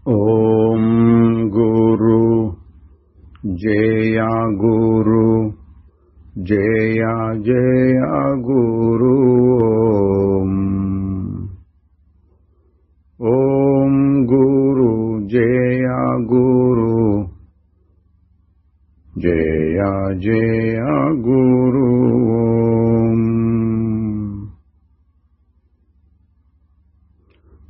ఓం గురు జయ గురు జయ జయ గురు ఓం గురు జయ గురు జయ జయ గురు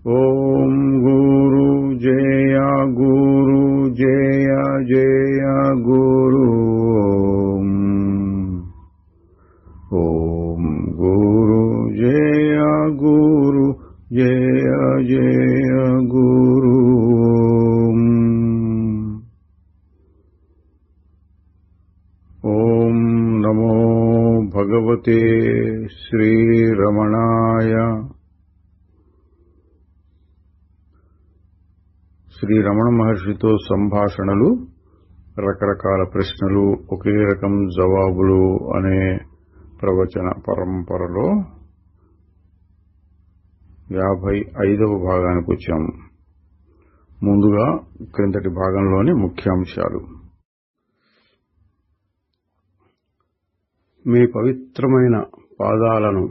ఓం గురు జయ గురు జయ జయ గురు ఓం గురు జయ గురు జయ జయ గురు ఓం నమో భగవతే శ్రీరమణాయ. శ్రీ రమణ మహర్షితో సంభాషణలు, రకరకాల ప్రశ్నలు, ఒకే రకం జవాబులు అనే ప్రవచన పరంపరలో 55వ భాగానికి వచ్చాము. ముందుగా క్రిందటి భాగంలోని ముఖ్యాంశాలు. మీ పవిత్రమైన పాదాలను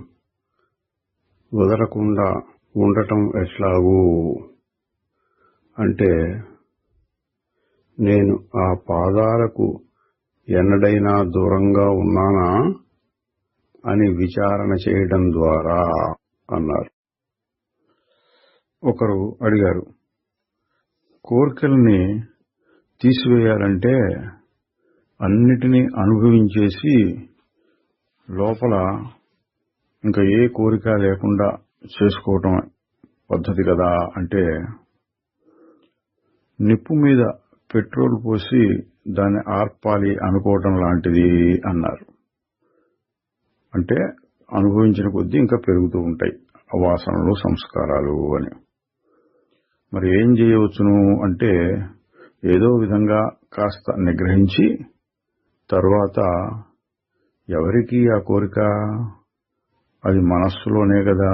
వదలకుండా ఉండటం ఎట్లాగూ అంటే, నేను ఆ పాదాలకు ఎన్నడైనా దూరంగా ఉన్నానా అని విచారణ చేయడం ద్వారా అన్నారు. ఒకరు అడిగారు, కోరికల్ని తీసివేయాలంటే అన్నిటినీ అనుభవించేసి లోపల ఇంకా ఏ కోరిక లేకుండా చేసుకోవటం పద్ధతి కదా అంటే, నిప్పు మీద పెట్రోల్ పోసి దాన్ని ఆర్పాలి అనుకోవటం లాంటిది అన్నారు. అంటే అనుభవించిన కొద్దీ ఇంకా పెరుగుతూ ఉంటాయి వాసనలు, సంస్కారాలు అని. మరి ఏం చేయవచ్చును అంటే, ఏదో విధంగా కాస్త నిగ్రహించి తరువాత ఎవరికి ఆ కోరిక, అది మనస్సులోనే కదా,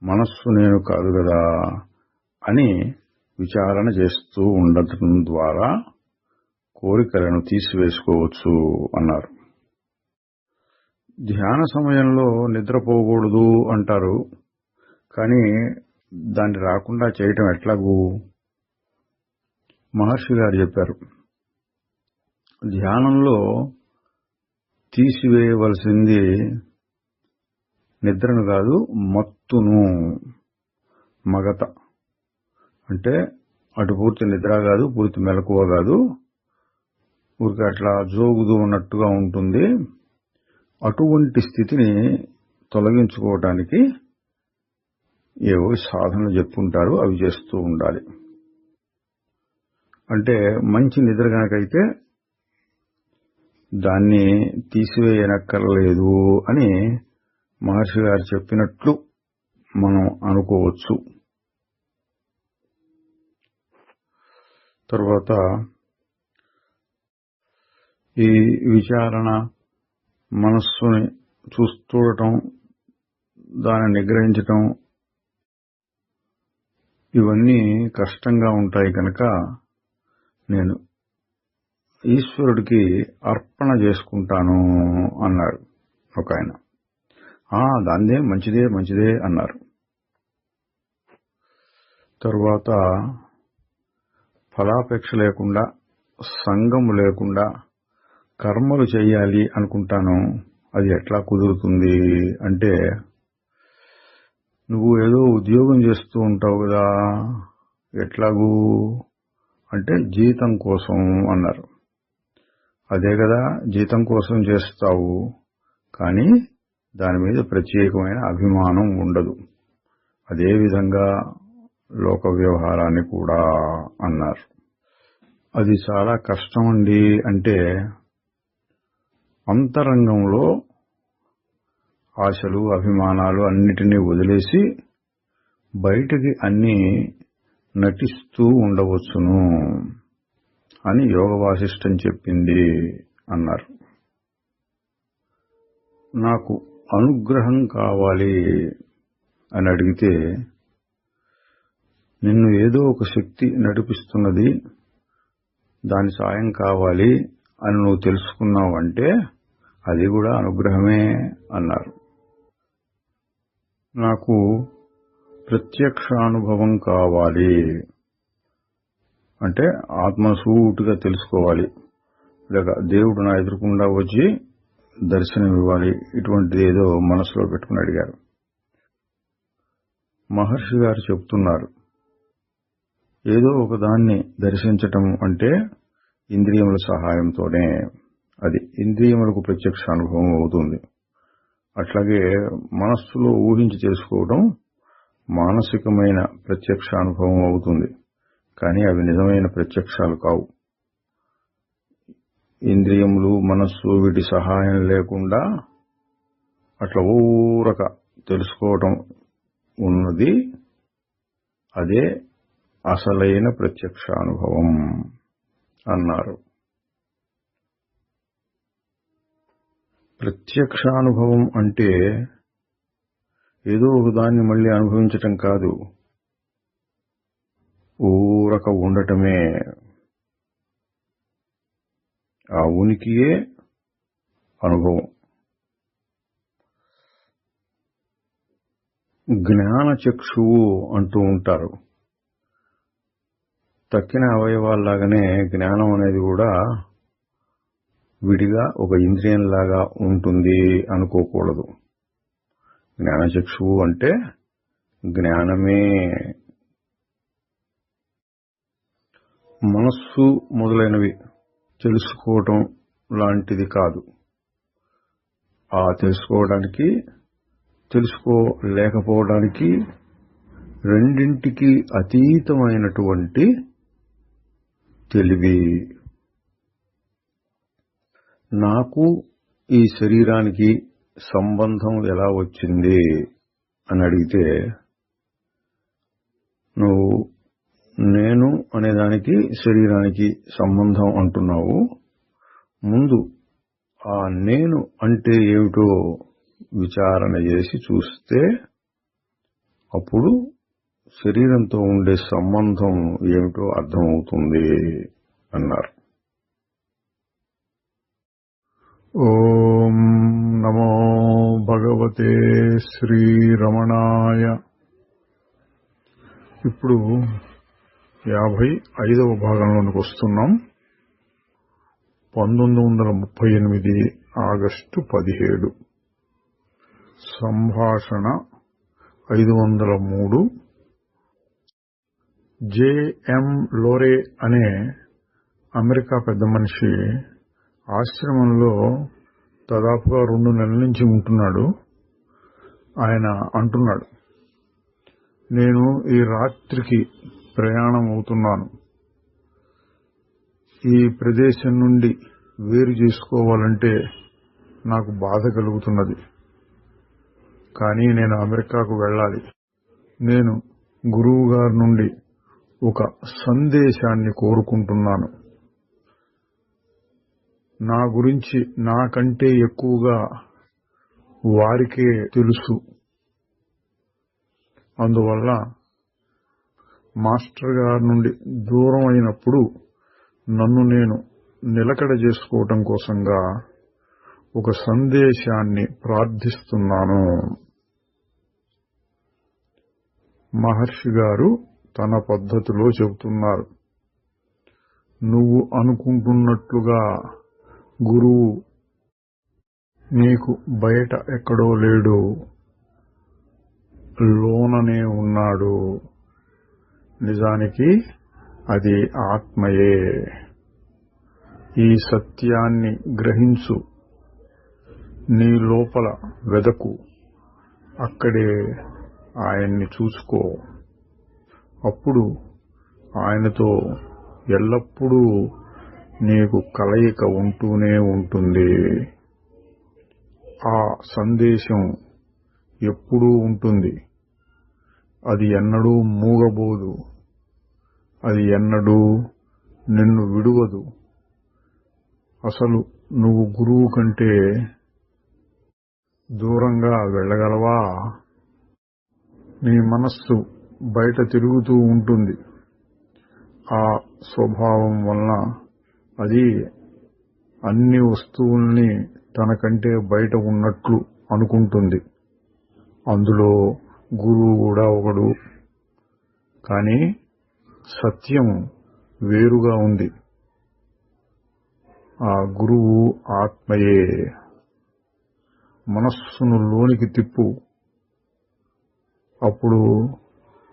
మనస్సు నేను కాదు కదా అని విచారణ చేస్తూ ఉండటం ద్వారా కోరికలను తీసివేసుకోవచ్చు అన్నారు. ధ్యాన సమయంలో నిద్రపోకూడదు అంటారు, కానీ దాన్ని రాకుండా చేయటం ఎట్లాగూ? మహర్షి గారు చెప్పారు, ధ్యానంలో తీసివేయవలసింది నిద్రను కాదు, మత్తును, మగత. అంటే అటు పూర్తి నిద్ర కాదు, పూర్తి మెలకువ కాదు, ఊరికి అట్లా జోగుతూ ఉన్నట్టుగా ఉంటుంది. అటువంటి స్థితిని తొలగించుకోవటానికి ఏవో సాధనలు చెప్పుంటారు, అవి చేస్తూ ఉండాలి. అంటే మంచి నిద్ర కనుకైతే దాన్ని తీసివేయనక్కర్లేదు అని మహర్షి గారు చెప్పినట్లు మనం అనుకోవచ్చు. తర్వాత ఈ విచారణ, మనస్సుని చూడటం, దాన్ని నిగ్రహించటం, ఇవన్నీ కష్టంగా ఉంటాయి కనుక నేను ఈశ్వరుడికి అర్పణ చేసుకుంటాను అన్నాడు ఒక ఆయన. దాందే మంచిదే అన్నారు. తరువాత ఫలాపేక్ష లేకుండా, సంగము లేకుండా కర్మలు చేయాలి అనుకుంటాను, అది ఎట్లా కుదురుతుంది అంటే, నువ్వు ఏదో ఉద్యోగం చేస్తూ ఉంటావు కదా, ఎట్లాగూ అంటే జీతం కోసం అన్నారు. అదే కదా, జీతం కోసం చేస్తావు, కానీ దాని మీద ప్రత్యేకమైన అభిమానం ఉండదు. అదేవిధంగా లోక వ్యవహారాన్ని కూడా అన్నారు. అది చాలా కష్టమండి అంటే, అంతరంగంలో ఆశలు, అభిమానాలు అన్నిటినీ వదిలేసి బయటికి అన్నీ నటిస్తూ ఉండవచ్చును అని యోగ వాసిష్టం చెప్పింది అన్నారు. నాకు అనుగ్రహం కావాలి అని అడిగితే నిన్ను ఏదో ఒక శక్తి నడిపిస్తున్నది, దాని సాయం కావాలి అని నువ్వు తెలుసుకున్నావంటే అది కూడా అనుగ్రహమే అన్నారు. నాకు ప్రత్యక్షానుభవం కావాలి అంటే ఆత్మసూటిగా తెలుసుకోవాలి, లేక దేవుడు నా ఎదురుకుండా వచ్చి దర్శనం ఇవ్వాలి, ఇటువంటిది ఏదో మనసులో పెట్టుకుని అడిగారు. మహర్షి గారు చెప్తున్నారు, ఏదో ఒక దాన్ని దర్శించటం అంటే ఇంద్రియముల సహాయంతోనే అది ఇంద్రియములకు ప్రత్యక్ష అనుభవం అవుతుంది. అట్లాగే మనస్సులో ఊహించి చేసుకోవడం మానసికమైన ప్రత్యక్ష అనుభవం అవుతుంది. కానీ అవి నిజమైన ప్రత్యక్షాలు కావు. ఇంద్రియములు, మనస్సు వీటి సహాయం లేకుండా అట్లా ఊరక తెలుసుకోవటం ఉన్నది, అదే అసలైన ప్రత్యక్ష అనుభవం అన్నారు. ప్రత్యక్షానుభవం అంటే ఏదో ఒక దాన్ని మళ్ళీ అనుభవించటం కాదు, ఊరక ఉండటమే. ఆ ఉనికియే అనుభవం. జ్ఞానచక్షువు అంటూ ఉంటారు. తక్కిన అవయవాల్లాగానే జ్ఞానం అనేది కూడా విడిగా ఒక ఇంద్రియంలాగా ఉంటుంది అనుకోకూడదు. జ్ఞానచక్షువు అంటే జ్ఞానమే. మనస్సు మొదలైనవి తెలుసుకోవటం లాంటిది కాదు. ఆ తెలుసుకోవడానికి, తెలుసుకోలేకపోవడానికి రెండింటికి అతీతమైనటువంటి తెలివి. నాకు ఈ శరీరానికి సంబంధం ఎలా వచ్చింది అని అడిగితే, నువ్వు నేను అనేదానికి శరీరానికి సంబంధం అంటున్నావు. ముందు ఆ నేను అంటే ఏమిటో విచారణ చేసి చూస్తే అప్పుడు శరీరంతో ఉండే సంబంధం ఏమిటో అర్థమవుతుంది అన్నారు. ఓం నమో భగవతే శ్రీరమణాయ. ఇప్పుడు 55వ భాగంలోనికి వస్తున్నాం. 1938 ఆగస్టు 17. సంభాషణ 503. జె.ఎం. లోరే అనే అమెరికా పెద్ద మనిషి ఆశ్రమంలో దాదాపుగా 2 నెలల నుంచి ఉంటున్నాడు. ఆయన అంటున్నాడు, నేను ఈ రాత్రికి ప్రయాణం అవుతున్నాను. ఈ ప్రదేశం నుండి వేరు చేసుకోవాలంటే నాకు బాధ కలుగుతున్నది. కానీ నేను అమెరికాకు వెళ్ళాలి. నేను గురువు గారి నుండి ఒక సందేశాన్ని కోరుకుంటున్నాను. నా గురించి నాకంటే ఎక్కువగా వారికే తెలుసు. అందువల్ల మాస్టర్ గారి నుండి దూరం అయినప్పుడు నన్ను నేను నిలకడ చేసుకోవటం కోసంగా ఒక సందేశాన్ని ప్రార్థిస్తున్నాను. మహర్షి గారు తన పద్ధతిలో చెబుతున్నారు, నువ్వు అనుకుంటున్నట్లుగా గురువు నీకు బయట ఎక్కడో లేడు, లోననే ఉన్నాడు. నిజానికి అది ఆత్మయే. ఈ సత్యాన్ని గ్రహించు, నీ లోపల వెదకు, అక్కడే ఆయన్ని చూసుకో. అప్పుడు ఆయనతో ఎల్లప్పుడూ నీకు కలయిక ఉంటూనే ఉంటుంది. ఆ సందేశం ఎప్పుడూ ఉంటుంది. అది ఎన్నడూ మూగబోదు. అది ఎన్నడూ నిన్ను విడువదు. అసలు నువ్వు గురువు కంటే దూరంగా వెళ్ళగలవా? నీ మనస్సు బయట తిరుగుతూ ఉంటుంది. ఆ స్వభావం వలన అది అన్ని వస్తువుల్ని తనకంటే బయట ఉన్నట్లు అనుకుంటుంది. అందులో గురువు కూడా ఒకడు. కానీ సత్యం వేరుగా ఉంది. ఆ గురువు ఆత్మయే. మనస్సును లోనికి తిప్పు. అప్పుడు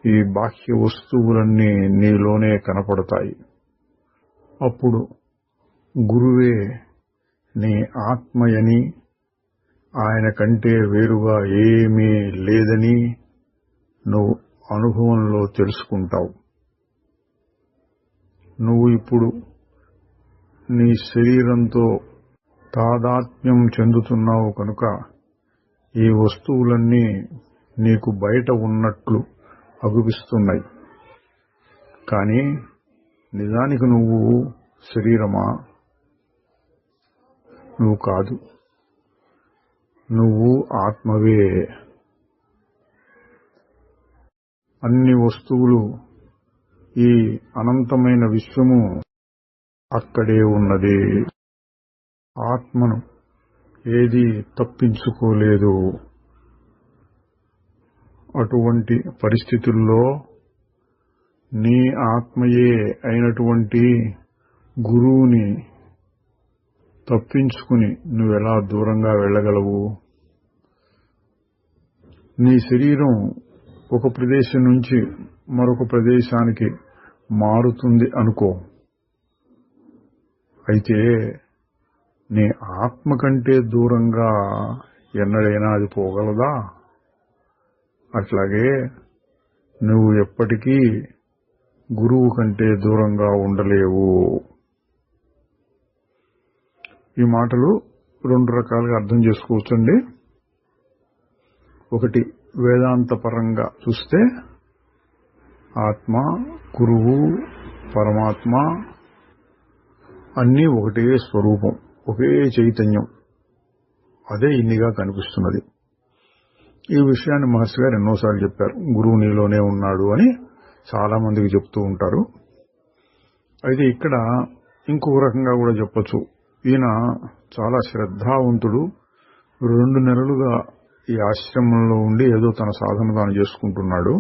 ఈ బాహ్య వస్తువులన్నీ నీలోనే కనపడతాయి. అప్పుడు గురువే నీ ఆత్మయని, ఆయన కంటే వేరుగా ఏమీ లేదని నువ్వు అనుభవంలో తెలుసుకుంటావు. నువ్వు ఇప్పుడు నీ శరీరంతో తాదాత్మ్యం చెందుతున్నావు కనుక ఈ వస్తువులన్నీ నీకు బయట ఉన్నట్లు అగుపిస్తున్నాయి. కానీ నిజానికి నువ్వు శరీరమా? నువ్వు కాదు. నువ్వు ఆత్మవే. అన్ని వస్తువులు, ఈ అనంతమైన విశ్వము అక్కడే ఉన్నది. ఆత్మను ఏదీ తప్పించుకోలేదు. అటువంటి పరిస్థితుల్లో నీ ఆత్మయే అయినటువంటి గురువుని తప్పించుకుని నువ్వెలా దూరంగా వెళ్ళగలవు? నీ శరీరం ఒక ప్రదేశం నుంచి మరొక ప్రదేశానికి మారుతుంది అనుకో. అయితే నీ ఆత్మ కంటే దూరంగా ఎన్నడైనా అది పోగలదా? అట్లాగే నువ్వు ఎప్పటికీ గురువు కంటే దూరంగా ఉండలేవు. ఈ మాటలు రెండు రకాలుగా అర్థం చేసుకోవచ్చండి. ఒకటి, వేదాంత పరంగా చూస్తే ఆత్మ, గురువు, పరమాత్మ అన్నీ ఒకటే స్వరూపం, ఒకే చైతన్యం. అదే ఇన్నిగా కనిపిస్తున్నది. ఈ విషయాన్ని మహర్షి గారు ఎన్నోసార్లు చెప్పారు. గురువు నీలోనే ఉన్నాడు అని చాలా మందికి చెప్తూ ఉంటారు. అయితే ఇక్కడ ఇంకొక రకంగా కూడా చెప్పొచ్చు. ఈయన చాలా శ్రద్ధావంతుడు. 2 నెలలుగా ఈ ఆశ్రమంలో ఉండి ఏదో తన సాధన తాను చేసుకుంటున్నాడు.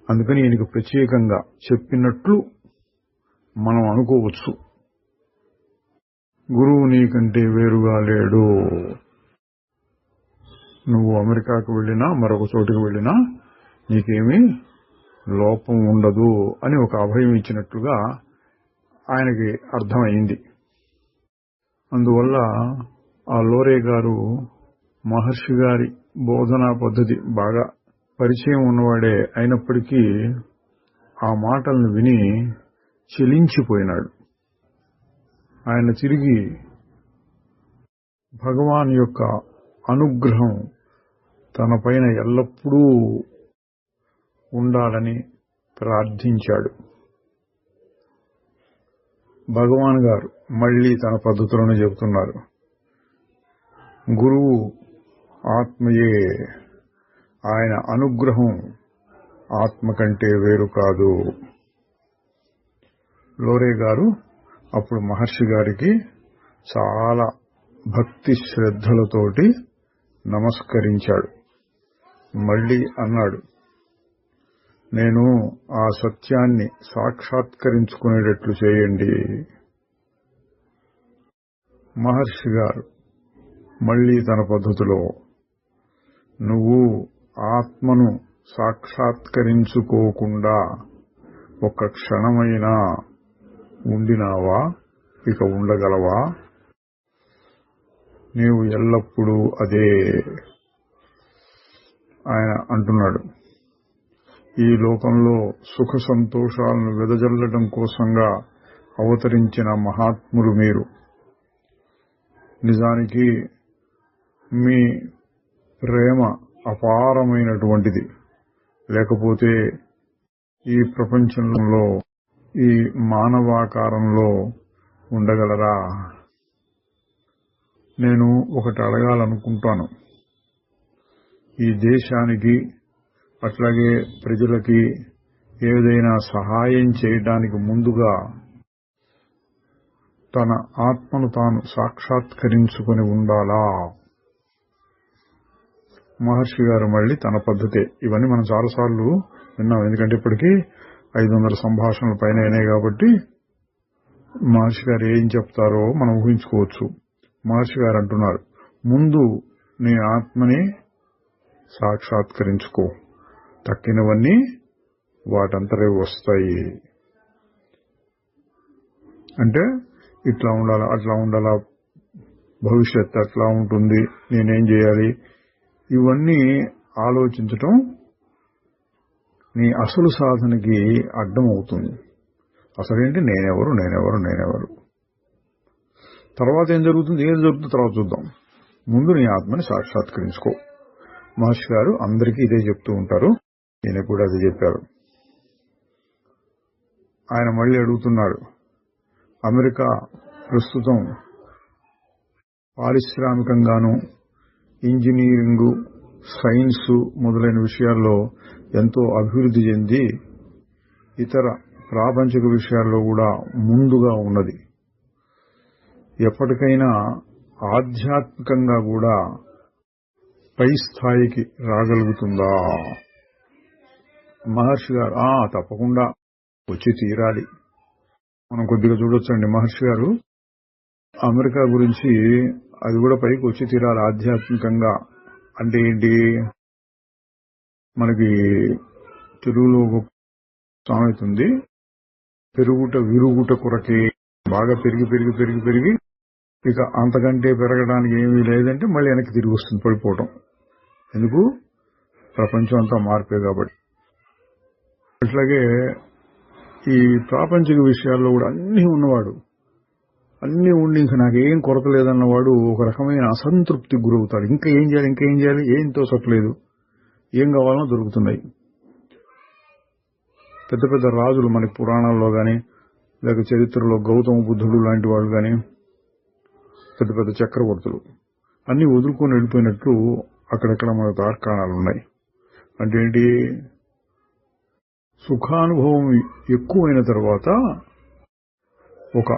అందుకని ఈయనకు ప్రత్యేకంగా చెప్పినట్లు మనం అనుకోవచ్చు. గురువు నీకంటే వేరుగా లేడు. నువ్వు అమెరికాకు వెళ్ళినా మరొక చోటుకు వెళ్ళినా నీకేమీ లోపం ఉండదు అని ఒక అభయం ఇచ్చినట్లుగా ఆయనకి అర్థమైంది. అందువల్ల ఆ లోరే గారు మహర్షి గారి బోధనా పద్ధతి బాగా పరిచయం ఉన్నవాడే అయినప్పటికీ ఆ మాటలను విని చెలించిపోయినాడు. ఆయన తిరిగి భగవాన్ యొక్క అనుగ్రహం తన పైన ఎల్లప్పుడూ ఉండాలని ప్రార్థించాడు. భగవాన్ గారు మళ్లీ తన పద్ధతులను చెబుతున్నారు. గురువు ఆత్మయే. ఆయన అనుగ్రహం ఆత్మ కంటే వేరు కాదు. లోరే గారు అప్పుడు మహర్షి గారికి చాలా భక్తి శ్రద్ధలతోటి నమస్కరించాడు. మళ్లీ అన్నాడు, నేను ఆ సత్యాన్ని సాక్షాత్కరించుకునేటట్లు చేయండి. మహర్షి గారు మళ్లీ తన పద్ధతిలో, నువ్వు ఆత్మను సాక్షాత్కరించుకోకుండా ఒక్క క్షణమైనా ఉండినావా? ఇక ఉండగలవా? నీవు ఎల్లప్పుడూ అదే. ఆయన అంటున్నాడు, ఈ లోకంలో సుఖ సంతోషాలను వెదజల్లడం కోసంగా అవతరించిన మహాత్ములు మీరు. నిజానికి మీ ప్రేమ అపారమైనటువంటిది. లేకపోతే ఈ ప్రపంచంలో ఈ మానవాకారంలో ఉండగలరా? నేను ఒకటి అడగాలనుకుంటాను. ఈ దేశానికి అట్లాగే ప్రజలకి ఏదైనా సహాయం చేయడానికి ముందుగా తన ఆత్మను తాను సాక్షాత్కరించుకొని ఉండాలా. మహర్షి గారు మళ్ళీ తన పద్ధతే. ఇవన్నీ మనం చాలాసార్లు విన్నాం, ఎందుకంటే ఇప్పటికీ 500 సంభాషణల పైన అయినాయి కాబట్టి మహర్షి గారు ఏం చెప్తారో మనం ఊహించుకోవచ్చు. మహర్షి గారు అంటున్నారు, ముందు నీ ఆత్మని సాక్షాత్కరించుకో, తక్కినవన్నీ వాటంతరే వస్తాయి. అంటే ఇట్లా ఉండాలా, అట్లా ఉండాలా, భవిష్యత్తు అట్లా ఉంటుంది, నేనేం చేయాలి, ఇవన్నీ ఆలోచించటం నీ అసలు సాధనకి అడ్డం అవుతుంది. అసలేంటి నేనెవరు. తర్వాత ఏం జరుగుతుంది తర్వాత చూద్దాం. ముందు నీ ఆత్మని సాక్షాత్కరించుకో. మహర్షి గారు అందరికీ ఇదే చెప్తూ ఉంటారు, ఈయన కూడా అదే చెప్పారు. ఆయన మళ్ళీ అడుగుతున్నారు, అమెరికా ప్రస్తుతం పారిశ్రామికంగాను ఇంజనీరింగు, సైన్సు మొదలైన విషయాల్లో ఎంతో అభివృద్ధి చెంది ఇతర ప్రాపంచిక విషయాల్లో కూడా ముందుగా ఉన్నది. ఎప్పటికైనా ఆధ్యాత్మికంగా కూడా పై స్థాయికి రాగలుగుతుందా? మహర్షి గారు తప్పకుండా వచ్చి తీరాలి. మనం కొద్దిగా చూడొచ్చండి. మహర్షి గారు అమెరికా గురించి అది కూడా పైకి వచ్చి తీరాలి ఆధ్యాత్మికంగా. అంటే ఏంటి, మనకి తెలుగులో సామెత ఉంది, పెరుగుట విరుగుట కొరకే. బాగా పెరిగి ఇక అంతకంటే పెరగడానికి ఏమీ లేదంటే మళ్ళీ వెనక్కి తిరిగి వస్తుంది, పడిపోవటం. ఎందుకు? ప్రపంచం అంతా మార్పే కాబట్టి. అట్లాగే ఈ ప్రాపంచిక విషయాల్లో కూడా అన్నీ ఉన్నవాడు, అన్నీ ఉండి ఇంకా నాకేం కొరత లేదన్నవాడు ఒక రకమైన అసంతృప్తికి గురవుతాడు. ఇంకా ఏం చేయాలి, ఏం తోచట్లేదు, ఏం కావాలనో దొరుకుతున్నాయి. పెద్ద పెద్ద రాజులు మనకి పురాణాల్లో గాని లేక చరిత్రలో గౌతమ బుద్ధుడు లాంటి వాళ్ళు గాని, పెద్ద పెద్ద చక్రవర్తులు అన్ని వదులుకొని వెళ్ళిపోయినట్లు అక్కడెక్కడ మన తార్కాణాలు ఉన్నాయి. అంటే ఏంటి, సుఖానుభవం ఎక్కువైన తర్వాత ఒక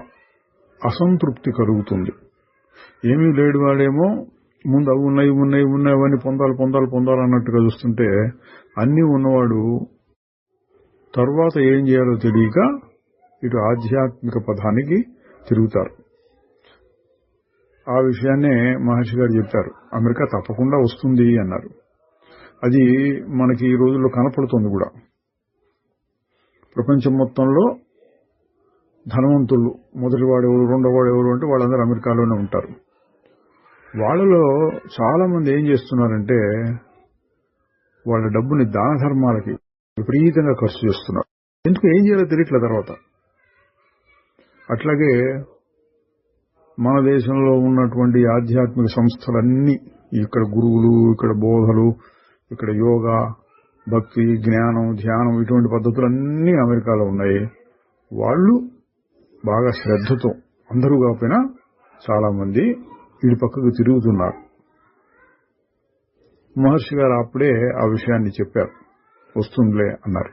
అసంతృప్తి కలుగుతుంది. ఏమీ లేడు వాడేమో ముందు అవి ఉన్నాయి అవన్నీ పొందాలి అన్నట్టుగా చూస్తుంటే, అన్నీ ఉన్నవాడు తర్వాత ఏం చేయాలో తెలియక ఇటు ఆధ్యాత్మిక పదానికి తిరుగుతారు. ఆ విషయాన్నే మహర్షి గారు చెప్పారు, అమెరికా తప్పకుండా వస్తుంది అన్నారు. అది మనకి ఈ రోజుల్లో కనపడుతుంది కూడా. ప్రపంచం మొత్తంలో ధనవంతులు మొదటివాడెవరు, రెండోవాడెవరు అంటే వాళ్ళందరూ అమెరికాలోనే ఉంటారు. వాళ్ళలో చాలా మంది ఏం చేస్తున్నారంటే వాళ్ళ డబ్బుని దాన ధర్మాలకి విపరీతంగా ఖర్చు చేస్తున్నారు. ఎందుకు, ఏం చేయాలో తెలియట్లేదు తర్వాత. అట్లాగే మన దేశంలో ఉన్నటువంటి ఆధ్యాత్మిక సంస్థలన్నీ, ఇక్కడ గురువులు, ఇక్కడ బోధలు, ఇక్కడ యోగా, భక్తి, జ్ఞానం, ధ్యానం, ఇటువంటి పద్ధతులన్నీ అమెరికాలో ఉన్నాయి. వాళ్ళు బాగా శ్రద్ధతో, అందరూ కాకపోయినా చాలా మంది ఇటు పక్కకు తిరుగుతున్నారు. మహర్షి గారు అప్పుడే ఆ విషయాన్ని చెప్పారు, వస్తుందిలే అన్నారు.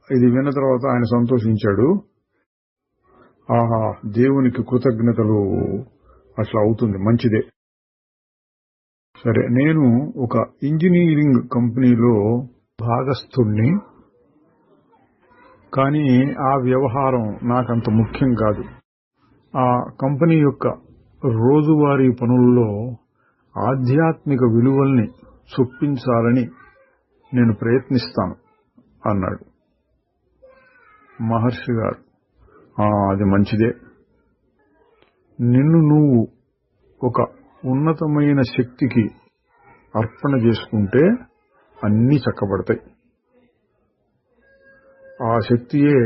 ఇది విన్న తర్వాత ఆయన సంతోషించాడు. ఆహా, దేవునికి కృతజ్ఞతలు, అట్లా అవుతుంది, మంచిదే. సరే, నేను ఒక ఇంజనీరింగ్ కంపెనీలో భాగస్థుణ్ణి, కానీ ఆ వ్యవహారం నాకంత ముఖ్యం కాదు. ఆ కంపెనీ యొక్క రోజువారీ పనుల్లో ఆధ్యాత్మిక విలువల్ని చొప్పించాలని నేను ప్రయత్నిస్తాను అన్నాడు. మహర్షి గారు, అది మంచిదే. నిన్ను నువ్వు ఒక ఉన్నతమైన శక్తికి అర్పణ చేసుకుంటే అన్నీ చక్కబడతాయి. ఆ శక్తియే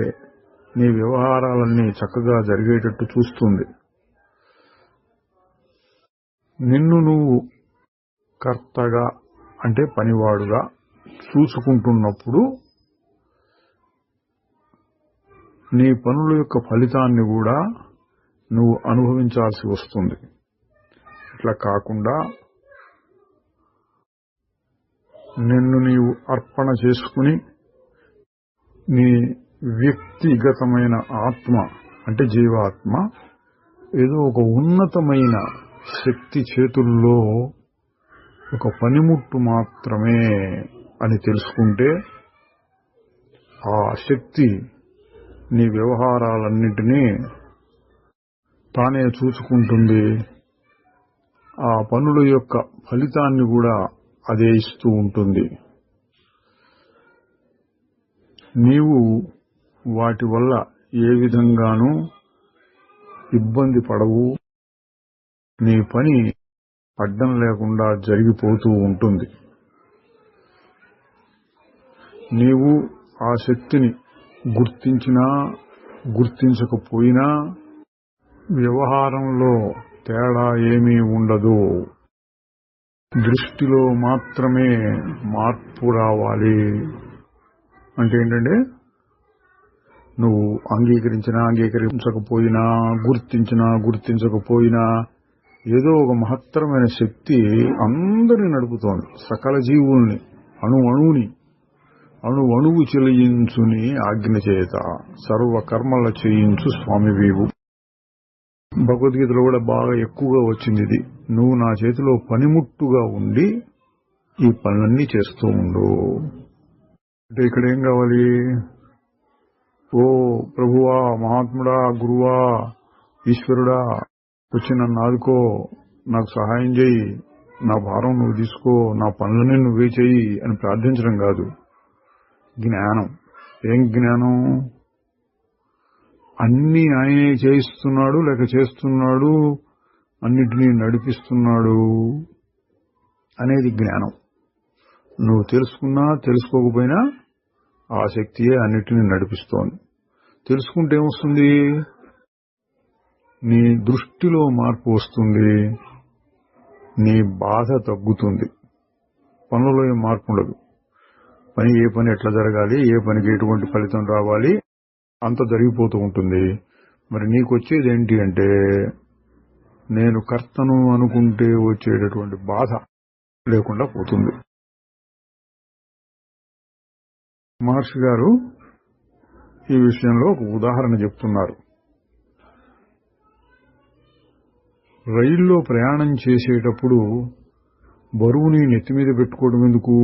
నీ వ్యవహారాలన్నీ చక్కగా జరిగేటట్టు చూస్తుంది. నిన్ను నువ్వు కర్తగా, అంటే పనివాడుగా చూసుకుంటున్నప్పుడు నీ పనుల యొక్క ఫలితాన్ని కూడా నువ్వు అనుభవించాల్సి వస్తుంది. ఇట్లా కాకుండా నిన్ను నీవు అర్పణ చేసుకుని నీ వ్యక్తిగతమైన ఆత్మ అంటే జీవాత్మ ఏదో ఒక ఉన్నతమైన శక్తి చేతుల్లో ఒక పనిముట్టు మాత్రమే అని తెలుసుకుంటే ఆ శక్తి నీ వ్యవహారాలన్నింటినీ తానే చూసుకుంటుంది. ఆ పనుల యొక్క ఫలితాన్ని కూడా అదే ఇస్తూ ఉంటుంది. నీవు వాటి వల్ల ఏ విధంగానూ ఇబ్బంది పడవు. నీ పని అడ్డం లేకుండా జరిగిపోతూ ఉంటుంది. నీవు ఆ శక్తిని గుర్తించినా గుర్తించకపోయినా వ్యవహారంలో తేడా ఏమీ ఉండదు. దృష్టిలో మాత్రమే మార్పు రావాలి. అంటే ఏంటంటే నువ్వు అంగీకరించినా అంగీకరించకపోయినా గుర్తించినా గుర్తించకపోయినా ఏదో ఒక మహత్తరమైన శక్తి అందరిని నడుపుతోంది. సకల జీవుల్ని అణువణువు చెలియించుని ఆజ్ఞ చేత సర్వకర్మల చేయించు స్వామివీవు. భగవద్గీతలో కూడా బాగా ఎక్కువగా వచ్చింది ఇది. నువ్వు నా చేతిలో పనిముట్టుగా ఉండి ఈ పనులన్నీ చేస్తూ ఉండు. అంటే ఇక్కడ ఏం కావాలి? ఓ ప్రభువా, మహాత్ముడా, గురువా, ఈశ్వరుడా, వచ్చి నన్ను ఆదుకో, నాకు సహాయం చేయి, నా భారం నువ్వు తీసుకో, నా పనులన్నీ నువ్వే చెయ్యి అని ప్రార్థించడం కాదు. జ్ఞానం. ఏం జ్ఞానం? అన్నీ ఆయనే చేయిస్తున్నాడు, లేక చేస్తున్నాడు, అన్నిటినీ నడిపిస్తున్నాడు అనేది జ్ఞానం. నువ్వు తెలుసుకున్నా తెలుసుకోకపోయినా ఆ శక్తియే అన్నిటినీ నడిపిస్తోంది. తెలుసుకుంటే ఏమొస్తుంది? నీ దృష్టిలో మార్పు వస్తుంది, నీ బాధ తగ్గుతుంది. పనులలో ఏం మార్పు ఉండదు. ఏ పని ఎట్లా జరగాలి, ఏ పనికి ఎటువంటి ఫలితం రావాలి అంత జరిగిపోతూ ఉంటుంది. మరి నీకు వచ్చేది ఏంటి అంటే నేను కర్తను అనుకుంటే వచ్చేటటువంటి బాధ లేకుండా పోతుంది. మహర్షి గారు ఈ విషయంలో ఒక ఉదాహరణ చెప్తున్నారు. రైల్లో ప్రయాణం చేసేటప్పుడు బరువుని నెత్తిమీద పెట్టుకోవడం ఎందుకు?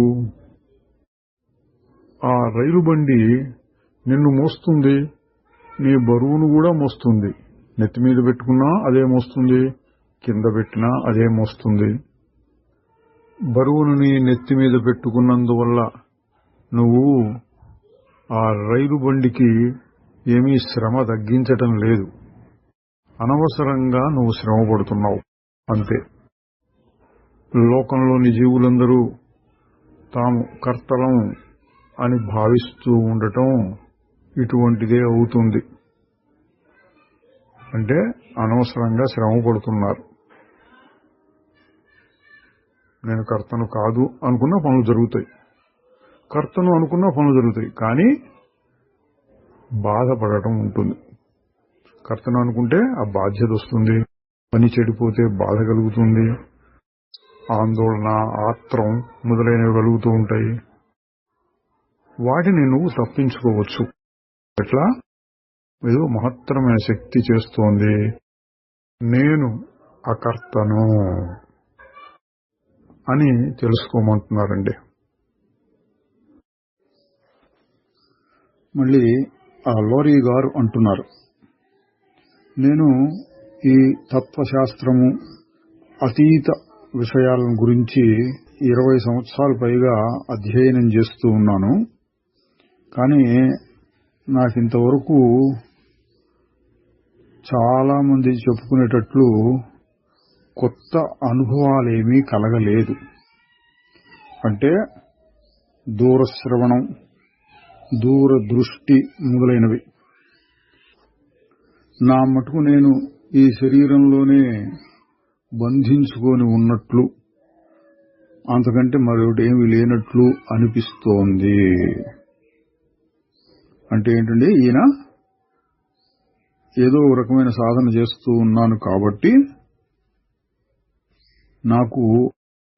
ఆ రైలు బండి నిన్ను మోస్తుంది, నీ బరువును కూడా మోస్తుంది. నెత్తిమీద పెట్టుకున్నా అదే మోస్తుంది, కింద పెట్టినా అదే మోస్తుంది. బరువును నీ నెత్తిమీద పెట్టుకున్నందువల్ల నువ్వు ఆ రైలు బండికి ఏమీ శ్రమ తగ్గించటం లేదు. అనవసరంగా నువ్వు శ్రమ పడుతున్నావు అంతే. లోకంలోని జీవులందరూ తాము కర్తలం అని భావిస్తూ ఉండటం ఇటువంటిదే అవుతుంది. అంటే అనవసరంగా శ్రమ పడుతున్నారు. నేను కర్తను కాదు అనుకున్న పనులు జరుగుతాయి, కర్తను అనుకున్న పనులు జరుగుతాయి, కానీ బాధపడటం ఉంటుంది. కర్తను అనుకుంటే ఆ బాధ్యత వస్తుంది, పని చెడిపోతే బాధ కలుగుతుంది, ఆందోళన, ఆత్రం మొదలైనవి కలుగుతూ ఉంటాయి. వాటిని నువ్వు తప్పించుకోవచ్చు. ఎట్లా? ఏదో మహత్తరమైన శక్తి చేస్తోంది, నేను అకర్తను అని తెలుసుకోమంటున్నారండి. మళ్ళీ ఆ లోరీ గారు అంటున్నారు, నేను ఈ తత్వశాస్త్రము అతీత విషయాల గురించి 20 సంవత్సరాల పైగా అధ్యయనం చేస్తూ ఉన్నాను. కానీ నాకింతవరకు చాలా మంది చెప్పుకునేటట్లు కొత్త అనుభవాలేమీ కలగలేదు. అంటే దూరశ్రవణం, దూరదృష్టి మొదలైనవి. నా మటుకు నేను ఈ శరీరంలోనే బంధించుకొని ఉన్నట్లు, అంతకంటే మరొకటి ఏమీ లేనట్లు అనిపిస్తోంది. అంటే ఏంటంటే ఈయన ఏదో రకమైన సాధన చేస్తూ ఉన్నాను కాబట్టి నాకు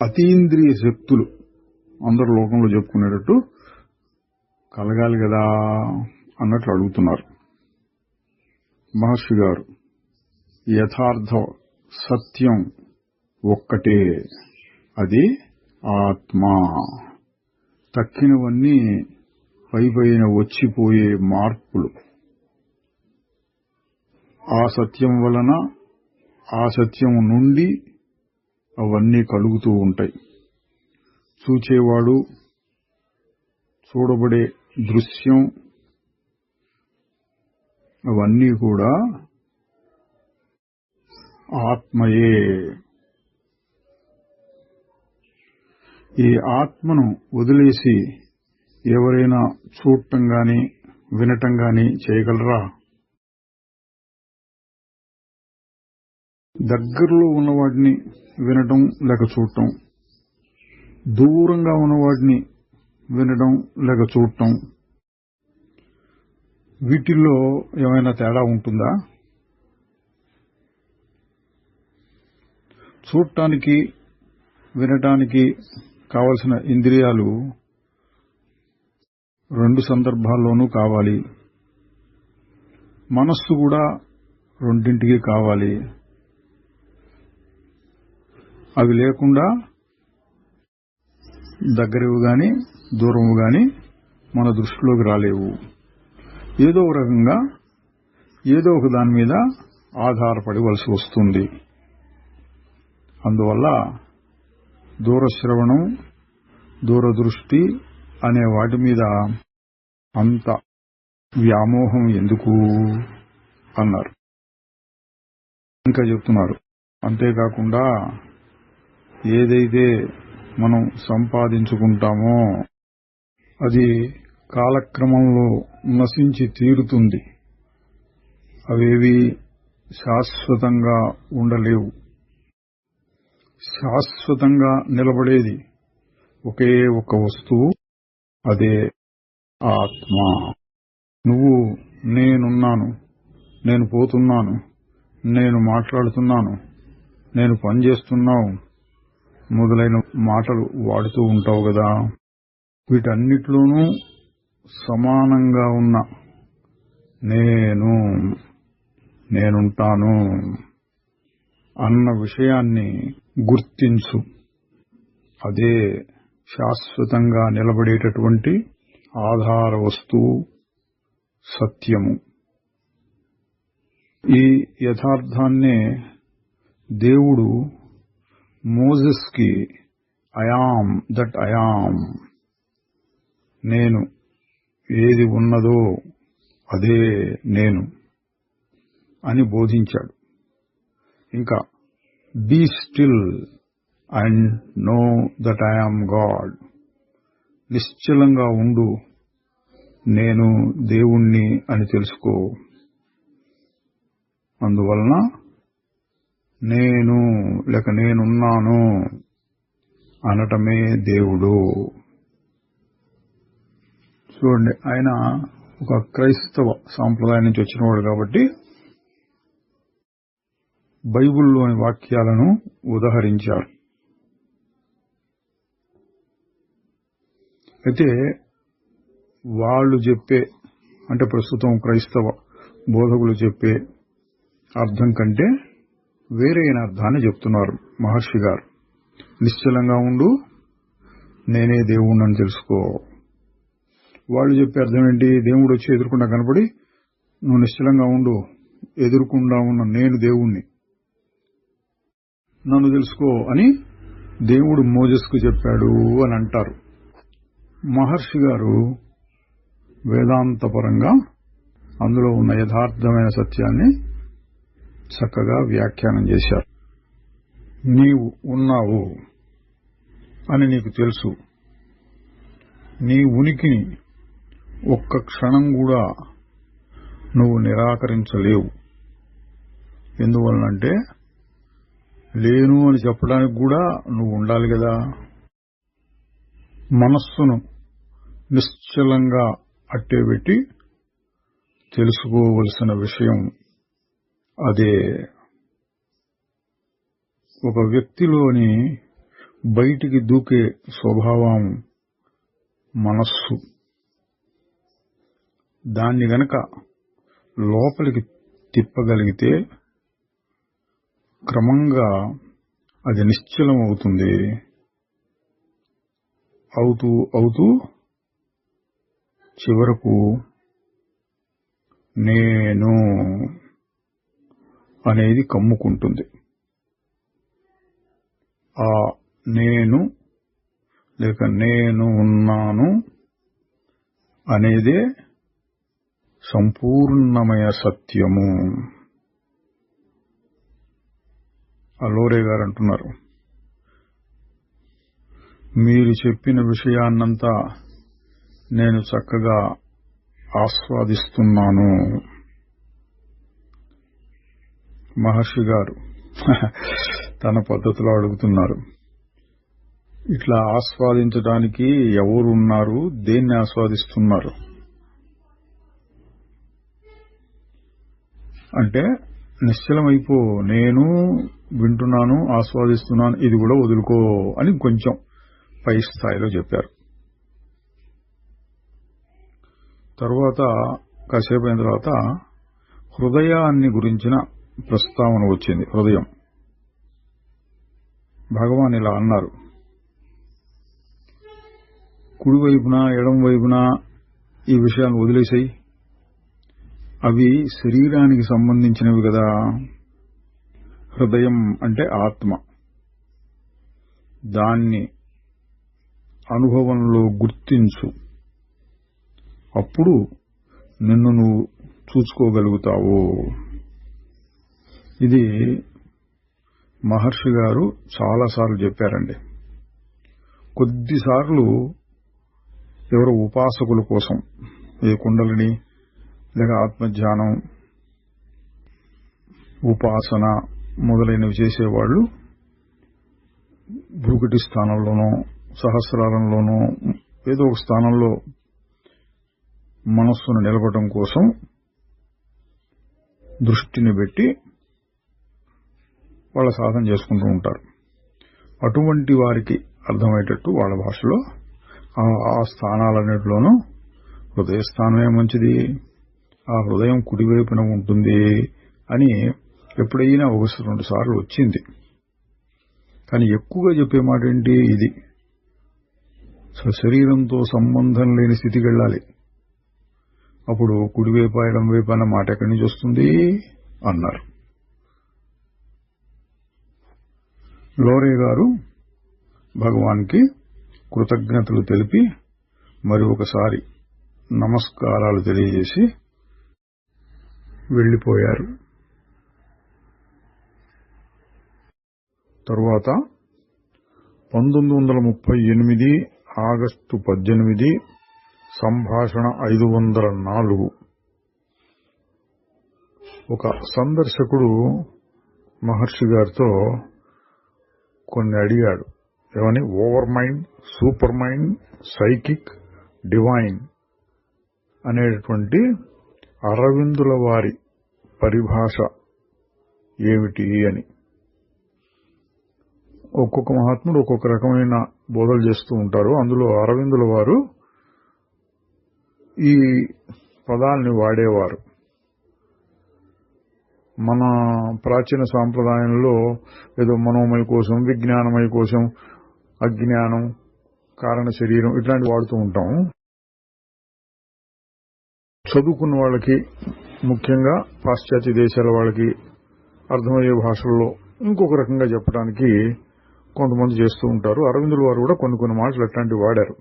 అతీంద్రియ శక్తులు అందరు లోకంలో చెప్పుకునేటట్టు కలగాలి కదా అన్నట్లు అడుగుతున్నారు. మహర్షి గారు యథార్థ సత్యం ఒక్కటే, అది ఆత్మ. తక్కినవన్నీ పైపైన వచ్చిపోయే మార్పులు. ఆ సత్యం వలన, ఆ సత్యం నుండి అవన్నీ కలుగుతూ ఉంటాయి. చూచేవాడు, చూడబడే దృశ్యం, అవన్నీ కూడా ఆత్మయే. ఈ ఆత్మను వదిలేసి ఎవరైనా చూడటం గాని వినటం గాని చేయగలరా? దగ్గరలో ఉన్నవాడిని వినటం లేక చూడటం, దూరంగా ఉన్నవాడిని వినడం లేక చూడటం, వీటిల్లో ఏమైనా తేడా ఉంటుందా? చూడటానికి వినటానికి కావలసిన ఇంద్రియాలు రెండు సందర్భాల్లోనూ కావాలి. మనస్సు కూడా రెండింటికి కావాలి. అవి లేకుండా దగ్గరవి గాని దూరము గాని మన దృష్టిలోకి రాలేవు. ఏదో ఒక రకంగా ఏదో ఒక దాని మీద ఆధారపడవలసి వస్తుంది. అందువల్ల దూరశ్రవణం, దూరదృష్టి అనే వాటి మీద అంత వ్యామోహం ఎందుకు అన్నారు. ఇంకా చెప్తున్నారు, అంతేకాకుండా ఏదైతే మనం సంపాదించుకుంటామో అది కాలక్రమంలో నశించి తీరుతుంది. అవేవి శాశ్వతంగా ఉండలేవు. శాశ్వతంగా నిలబడేది ఒకే ఒక వస్తువు, అదే ఆత్మ. నువ్వు నేనున్నాను, నేను పోతున్నాను, నేను మాట్లాడుతున్నాను, నేను పనిచేస్తున్నావు మొదలైన మాటలు వాడుతూ ఉంటావు కదా. వీటన్నిటిలోనూ సమానంగా ఉన్న నేనుంటాను అన్న విషయాన్ని గుర్తించు. అదే శాశ్వతంగా నిలబడేటటువంటి ఆధార వస్తువు, సత్యము. ఈ యథార్థాన్నే దేవుడు మోజెస్కి ఐయామ్ దట్ ఐయామ్, నేను ఏది ఉన్నదో అదే నేను అని బోధించాడు. ఇంకా be still and know that I am God, నిశ్చలంగా ఉండు, నేను దేవుణ్ణి అని తెలుసుకో. అందువలన నేను లేక నేనున్నాను అనటమే దేవుడు. చూడండి, ఆయన ఒక క్రైస్తవ సాంప్రదాయం నుంచి వచ్చినవాడు కాబట్టి బైబిల్లోని వాక్యాలను ఉదహరించారు. అయితే వాళ్ళు చెప్పే, అంటే ప్రస్తుతం క్రైస్తవ బోధకులు చెప్పే అర్థం కంటే వేరైన అర్థాన్ని చెప్తున్నారు మహర్షి గారు. నిశ్చలంగా ఉండు, నేనే దేవుణ్ణని తెలుసుకో. వాళ్ళు చెప్పే అర్థం ఏంటి? దేవుడు వచ్చి ఎదుర్కొండా కనపడి నువ్వు నిశ్చలంగా ఉండు, ఎదుర్కొండా ఉన్న నేను దేవుణ్ణి, నన్ను తెలుసుకో అని దేవుడు మోజెస్కు చెప్పాడు అని అంటారు. మహర్షి గారు వేదాంతపరంగా అందులో ఉన్న యథార్థమైన సత్యాన్ని చక్కగా వ్యాఖ్యానం చేశారు. నీవు ఉన్నావు అని నీకు తెలుసు. నీ ఉనికిని ఒక్క క్షణం కూడా నువ్వు నిరాకరించలేవు. ఎందువలనంటే లేను అని చెప్పడానికి కూడా నువ్వు ఉండాలి కదా. మనస్సును నిశ్చలంగా అట్టేబెట్టి తెలుసుకోవలసిన విషయం అదే. ఒక వ్యక్తిలోని బయటికి దూకే స్వభావం మనస్సు. దాన్ని గనక లోపలికి తిప్పగలిగితే క్రమంగా అది నిశ్చలం అవుతుంది. అవుతూ అవుతూ చివరకు నేను అనేది కమ్ముకుంటుంది. ఆ నేను లేక నేను ఉన్నాను అనేదే సంపూర్ణమయ సత్యము. లోరే గారు అంటున్నారు, మీరు చెప్పిన విషయాన్నంతా నేను చక్కగా ఆస్వాదిస్తున్నాను. మహర్షి గారు తన పద్ధతిలో అడుగుతున్నారు, ఇట్లా ఆస్వాదించడానికి ఎవరున్నారు, దేన్ని ఆస్వాదిస్తున్నారు అంటే, నిశ్చలమైపో, నేను వింటున్నాను, ఆస్వాదిస్తున్నాను, ఇది కూడా వదులుకో అని కొంచెం పై స్థాయిలో చెప్పారు. తర్వాత కాసేపు అయిన తర్వాత హృదయాన్ని గురించిన ప్రస్తావన వచ్చింది. హృదయం. భగవాన్ ఇలా అన్నారు, కుడివైపున ఎడం వైపున ఈ విషయాలు వదిలేసాయి, అవి శరీరానికి సంబంధించినవి కదా. హృదయం అంటే ఆత్మ. దాన్ని అనుభవంలో గుర్తించు, అప్పుడు నిన్ను నువ్వు చూసుకోగలుగుతావు. ఇది మహర్షి గారు చాలాసార్లు చెప్పారండి. కొద్దిసార్లు ఎవరో ఉపాసకుల కోసం ఏ కుండలిని లేక ఆత్మధ్యానం, ఉపాసన మొదలైనవి చేసేవాళ్లు భ్రూకుటి స్థానంలోనో సహస్రారంలోనో ఏదో ఒక స్థానంలో మనస్సును నిలపడం కోసం దృష్టిని పెట్టి వాళ్ళ సాధన చేసుకుంటూ ఉంటారు. అటువంటి వారికి అర్థమయ్యేటట్టు వాళ్ళ భాషలో ఆ స్థానాలన్నిటిలోనూ హృదయస్థానమే మంచిది, ఆ హృదయం కుడివైపున ఉంటుంది అని ఎప్పుడైనా 1-2 సార్లు వచ్చింది. కానీ ఎక్కువగా చెప్పే మాట ఏంటి, ఇది శరీరంతో సంబంధం లేని స్థితికి వెళ్ళాలి. అప్పుడు కుడివైపు ఎడం వైపు అన్న మాట ఎక్కడి నుంచి వస్తుంది అన్నారు. లోరే గారు భగవాన్కి కృతజ్ఞతలు తెలిపి మరి ఒకసారి నమస్కారాలు తెలియజేసి వెళ్లిపోయారు. తరువాత 1938 ఆగస్టు 18 సంభాషణ 504 ఒక సందర్శకుడు మహర్షి గారితో కొన్ని అడిగాడు. ఏమని? Over mind, super mind, psychic, divine అనేటువంటి అరవిందుల వారి పరిభాష ఏమిటి అని. ఒక్కొక్క మహాత్ముడు ఒక్కొక్క రకమైన బోధలు చేస్తూ ఉంటారు. అందులో అరవిందుల వారు ఈ పదాలని వాడేవారు. మన ప్రాచీన సాంప్రదాయంలో ఏదో మనోమయ కోసం, విజ్ఞానమయ కోసం, అజ్ఞానం, కారణ శరీరం ఇట్లాంటి వాడుతూ ఉంటాం. చదువుకున్న వాళ్ళకి, ముఖ్యంగా పాశ్చాత్య దేశాల వాళ్ళకి అర్థమయ్యే భాషల్లో ఇంకొక రకంగా చెప్పడానికి కొంతమంది చేస్తూ ఉంటారు. అరవిందుల వారు కూడా కొన్ని మాటలు అట్లాంటివి వాడారు.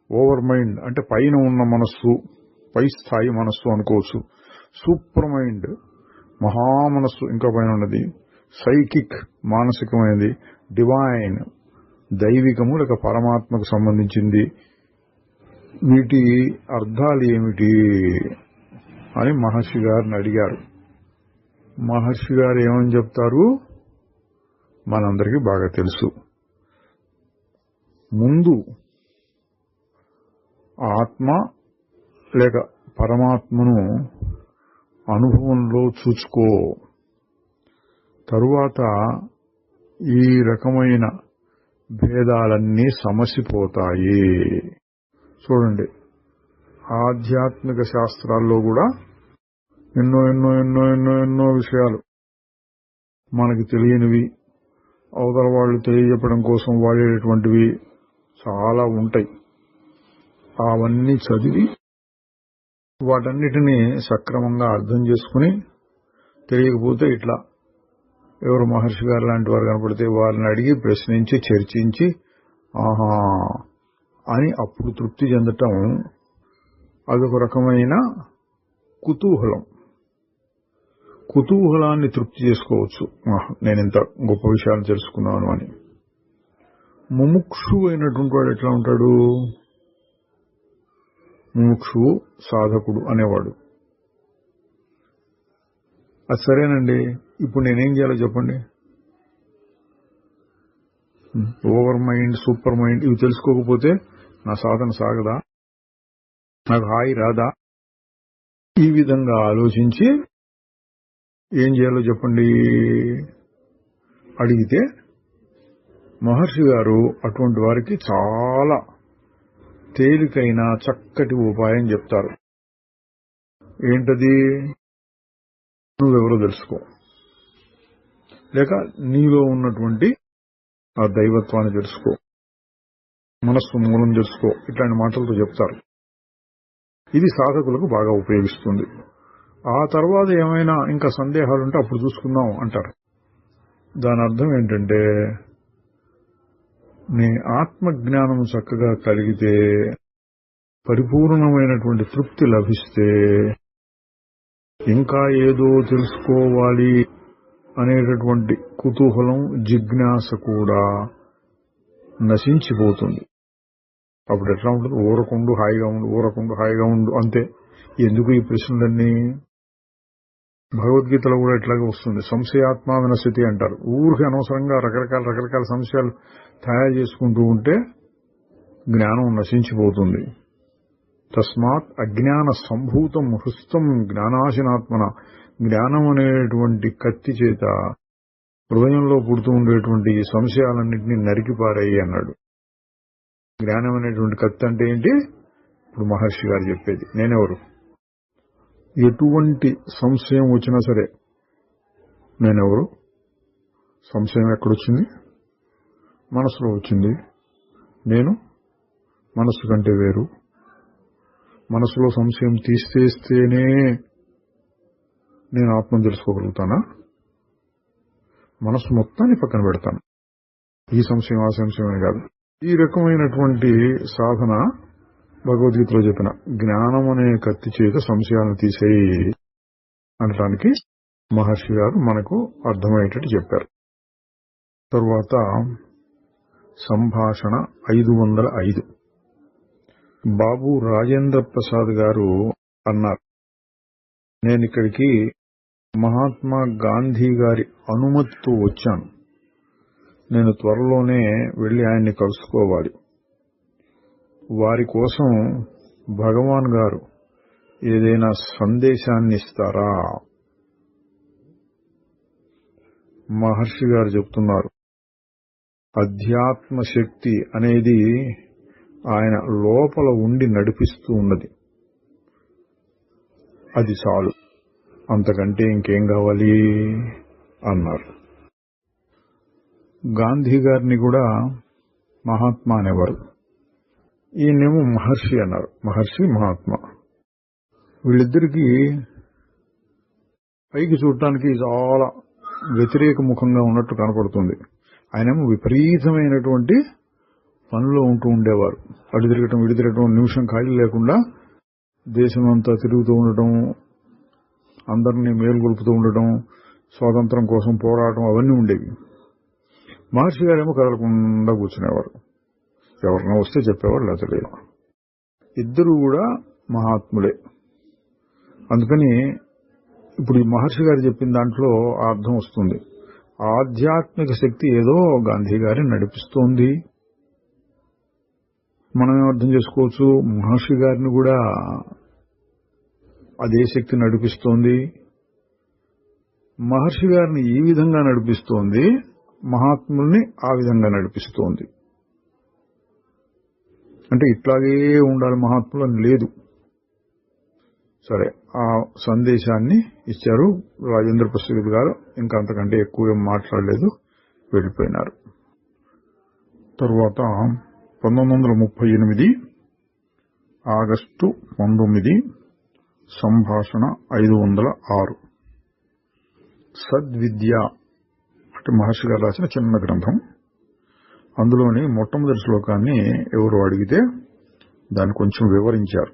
ఓవర్ మైండ్ అంటే పైన ఉన్న మనస్సు, పై స్థాయి మనస్సు అనుకోవచ్చు. సూపర్ మైండ్ మహామనస్సు ఇంకా పైన ఉన్నది. సైకిక్ మానసికమైనది. డివైన్ దైవికము లేక పరమాత్మకు సంబంధించింది. వీటి అర్థాలు ఏమిటి అని మహర్షి గారిని అడిగారు. మహర్షి గారు ఏమని చెప్తారు మనందరికీ బాగా తెలుసు. ముందు ఆత్మ లేక పరమాత్మను అనుభవంలో చూసుకో, తరువాత ఈ రకమైన భేదాలన్నీ సమసిపోతాయి. చూడండి, ఆధ్యాత్మిక శాస్త్రాల్లో కూడా ఎన్నో ఎన్నో ఎన్నో ఎన్నో ఎన్నో విషయాలు మనకి తెలియనివి, అవతల వాళ్ళు తెలియజెప్పడం కోసం వాడేటటువంటివి చాలా ఉంటాయి. అవన్నీ చదివి వాటన్నిటినీ సక్రమంగా అర్థం చేసుకుని, తెలియకపోతే ఇట్లా ఎవరు మహర్షి గారు లాంటి వారు కనపడితే వారిని అడిగి ప్రశ్నించి చర్చించి ఆహా అని అప్పుడు తృప్తి చెందటం అదొక రకమైన కుతూహలం. కుతూహలాన్ని తృప్తి చేసుకోవచ్చు, నేను ఇంత గొప్ప విషయాలు తెలుసుకున్నాను అని. ముముక్షు అయినటువంటి వాడు ఎట్లా ఉంటాడు? ముముక్షువు సాధకుడు అనేవాడు. అది సరేనండి, ఇప్పుడు నేనేం చేయాలో చెప్పండి. ఓవర్ మైండ్, సూపర్ మైండ్ ఇవి తెలుసుకోకపోతే నా సాధన సాగదా, నాకు హాయి రాదా? ఈ విధంగా ఆలోచించి ఏం చేయాలో చెప్పండి అడిగితే మహర్షి గారు అటువంటి వారికి చాలా తేలికైన చక్కటి ఉపాయం చెప్తారు. ఏంటది? నువ్వెవరో తెలుసుకో, లేక నీలో ఉన్నటువంటి ఆ దైవత్వాన్ని తెలుసుకో, మనస్సు మూలం తెలుసుకో, ఇట్లాంటి మాటలతో చెప్తారు. ఇది సాధకులకు బాగా ఉపయోగిస్తుంది. ఆ తర్వాత ఏమైనా ఇంకా సందేహాలుంటే అప్పుడు చూసుకుందాం అంటారు. దాని అర్థం ఏంటంటే, నీ ఆత్మజ్ఞానం చక్కగా కలిగితే, పరిపూర్ణమైనటువంటి తృప్తి లభిస్తే, ఇంకా ఏదో తెలుసుకోవాలి అనేటటువంటి కుతూహలం, జిజ్ఞాస కూడా నశించిపోతుంది. అప్పుడు ఎట్లా ఉంటుంది? ఊరకుండు హాయిగా ఉండు, ఊరకుండు హాయిగా ఉండు అంతే. ఎందుకు ఈ ప్రశ్నలన్నీ? భగవద్గీతలో కూడా ఇట్లాగే వస్తుంది. సంశయాత్మ వినశతి అంటారు. ఊరికి అనవసరంగా రకరకాల సంశయాలు తయారు చేసుకుంటూ ఉంటే జ్ఞానం నశించిపోతుంది. తస్మాత్ అజ్ఞాన సంభూతం హృస్తం జ్ఞానాశనాత్మన. జ్ఞానం అనేటువంటి కత్తి చేత హృదయంలో పుడుతూ ఉండేటువంటి సంశయాలన్నింటినీ నరికిపారాయి అన్నాడు. జ్ఞానం అనేటువంటి కత్తి అంటే ఏంటి? ఇప్పుడు మహర్షి గారు చెప్పేది. నేనెవరు? ఎటువంటి సంశయం వచ్చినా సరే నేనెవరు? సంశయం ఎక్కడొచ్చింది? మనసులో వచ్చింది. నేను మనస్సు కంటే వేరు. మనసులో సంశయం తీసేస్తేనే నేను ఆత్మను తెలుసుకోగలుగుతానా? మనసు మొత్తాన్ని పక్కన పెడతాను. ఈ సంశయం ఆ సంశయం అని కాదు. ఈ రకమైనటువంటి సాధన భగవద్గీతలో చెప్పిన జ్ఞానం అనే కత్తి చేత సంశయాలను తీసేయి అనడానికి మహర్షి గారు మనకు అర్థమయ్యేటట్టు చెప్పారు. తరువాత సంభాషణ 505. బాబు రాజేంద్ర ప్రసాద్ గారు అన్నారు, నేనిక్కడికి మహాత్మా గాంధీ గారి అనుమతితో వచ్చాను. నేను త్వరలోనే వెళ్లి ఆయన్ని కలుసుకోవాలి. వారి కోసం భగవాన్ గారు ఏదైనా సందేశాన్ని ఇస్తారా? మహర్షి గారు చెప్తున్నారు, అధ్యాత్మ శక్తి అనేది ఆయన లోపల ఉండి నడిపిస్తూ ఉన్నది. అది చాలు, అంతకంటే ఇంకేం కావాలి అన్నారు. గాంధీ గారిని కూడా మహాత్మా అనేవారు. ఈయనేమో మహర్షి అన్నారు. మహర్షి, మహాత్మా, వీళ్ళిద్దరికీ పైకి చూడటానికి చాలా వ్యతిరేక ముఖంగా ఉన్నట్టు కనపడుతుంది. ఆయనేమో విపరీతమైనటువంటి పనిలో ఉంటూ ఉండేవారు. అటు తిరగటం ఇటు తిరగటం, నిమిషం ఖాళీ లేకుండా దేశమంతా తిరుగుతూ ఉండటం, అందరినీ మేలుగొల్పుతూ ఉండటం, స్వాతంత్రం కోసం పోరాటం అవన్నీ ఉండేవి. మహర్షి గారేమో కదలకుండా కూర్చునేవారు. ఎవరినో వస్తే చెప్పేవారు, లేకపోతే లేదు. ఇద్దరు కూడా మహాత్ములే. అందుకని ఇప్పుడు ఈ మహర్షి గారు చెప్పిన దాంట్లో అర్థం వస్తుంది. ఆధ్యాత్మిక శక్తి ఏదో గాంధీ గారిని నడిపిస్తోంది. మనం అర్థం చేసుకోవచ్చు, మహర్షి గారిని కూడా అదే శక్తి నడిపిస్తోంది. మహర్షి గారిని ఈ విధంగా నడిపిస్తోంది, మహాత్ముల్ని ఆ విధంగా నడిపిస్తోంది. అంటే ఇట్లాగే ఉండాలి మహాత్ములు అని లేదు. సరే, ఆ సందేశాన్ని ఇచ్చారు రాజేంద్ర ప్రసాద్ గారు. ఇంకా అంతకంటే ఎక్కువ ఏం మాట్లాడలేదు, వెళ్ళిపోయినారు. తరువాత 1938 ఆగస్టు 19 సంభాషణ 506. సద్విద్య అంటే మహర్షి గారు రాసిన చిన్న గ్రంథం. అందులోని మొట్టమొదటి శ్లోకాన్ని ఎవరు అడిగితే దాన్ని కొంచెం వివరించారు.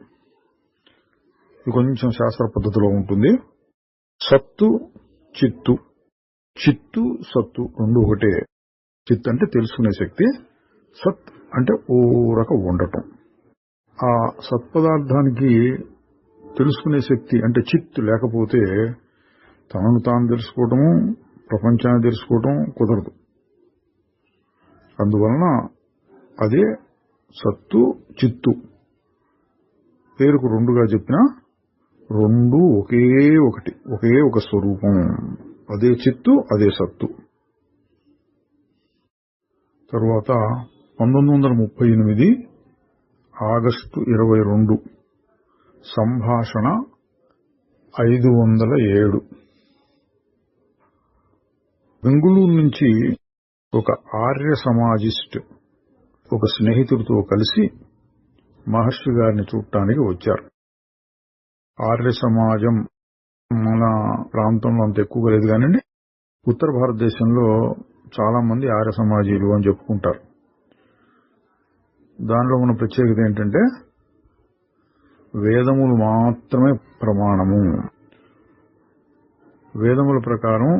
ఇది కొంచెం శాస్త్ర పద్ధతిలో ఉంటుంది. సత్తు చిత్తు, చిత్తు సత్తు రెండు ఒకటే. చిత్ అంటే తెలుసుకునే శక్తి, సత్ అంటే ఊరక ఉండటం. ఆ సత్పదార్థానికి తెలుసుకునే శక్తి అంటే చిత్ లేకపోతే తనను తాను తెలుసుకోవటము, ప్రపంచాన్ని తెలుసుకోవటం కుదరదు. అందువలన అదే సత్తు చిత్తు. పేరుకు రెండుగా చెప్పినా రెండు ఒకే ఒకటి, ఒకే ఒక స్వరూపం. అదే చిత్తు, అదే సత్తు. తరువాత 1938 ఆగస్టు 22 సంభాషణ 507. బెంగుళూరు నుంచి ఒక ఆర్య సమాజిస్ట్ ఒక స్నేహితుడితో కలిసి మహర్షి గారిని చూడటానికి వచ్చారు. ఆర్య సమాజం మన ప్రాంతంలో అంత ఎక్కువగా లేదు కానివ్వండి, ఉత్తర భారతదేశంలో చాలా మంది ఆర్య సమాజీలు అని చెప్పుకుంటారు. దానిలో ఉన్న ప్రత్యేకత ఏంటంటే వేదములు మాత్రమే ప్రమాణము. వేదముల ప్రకారం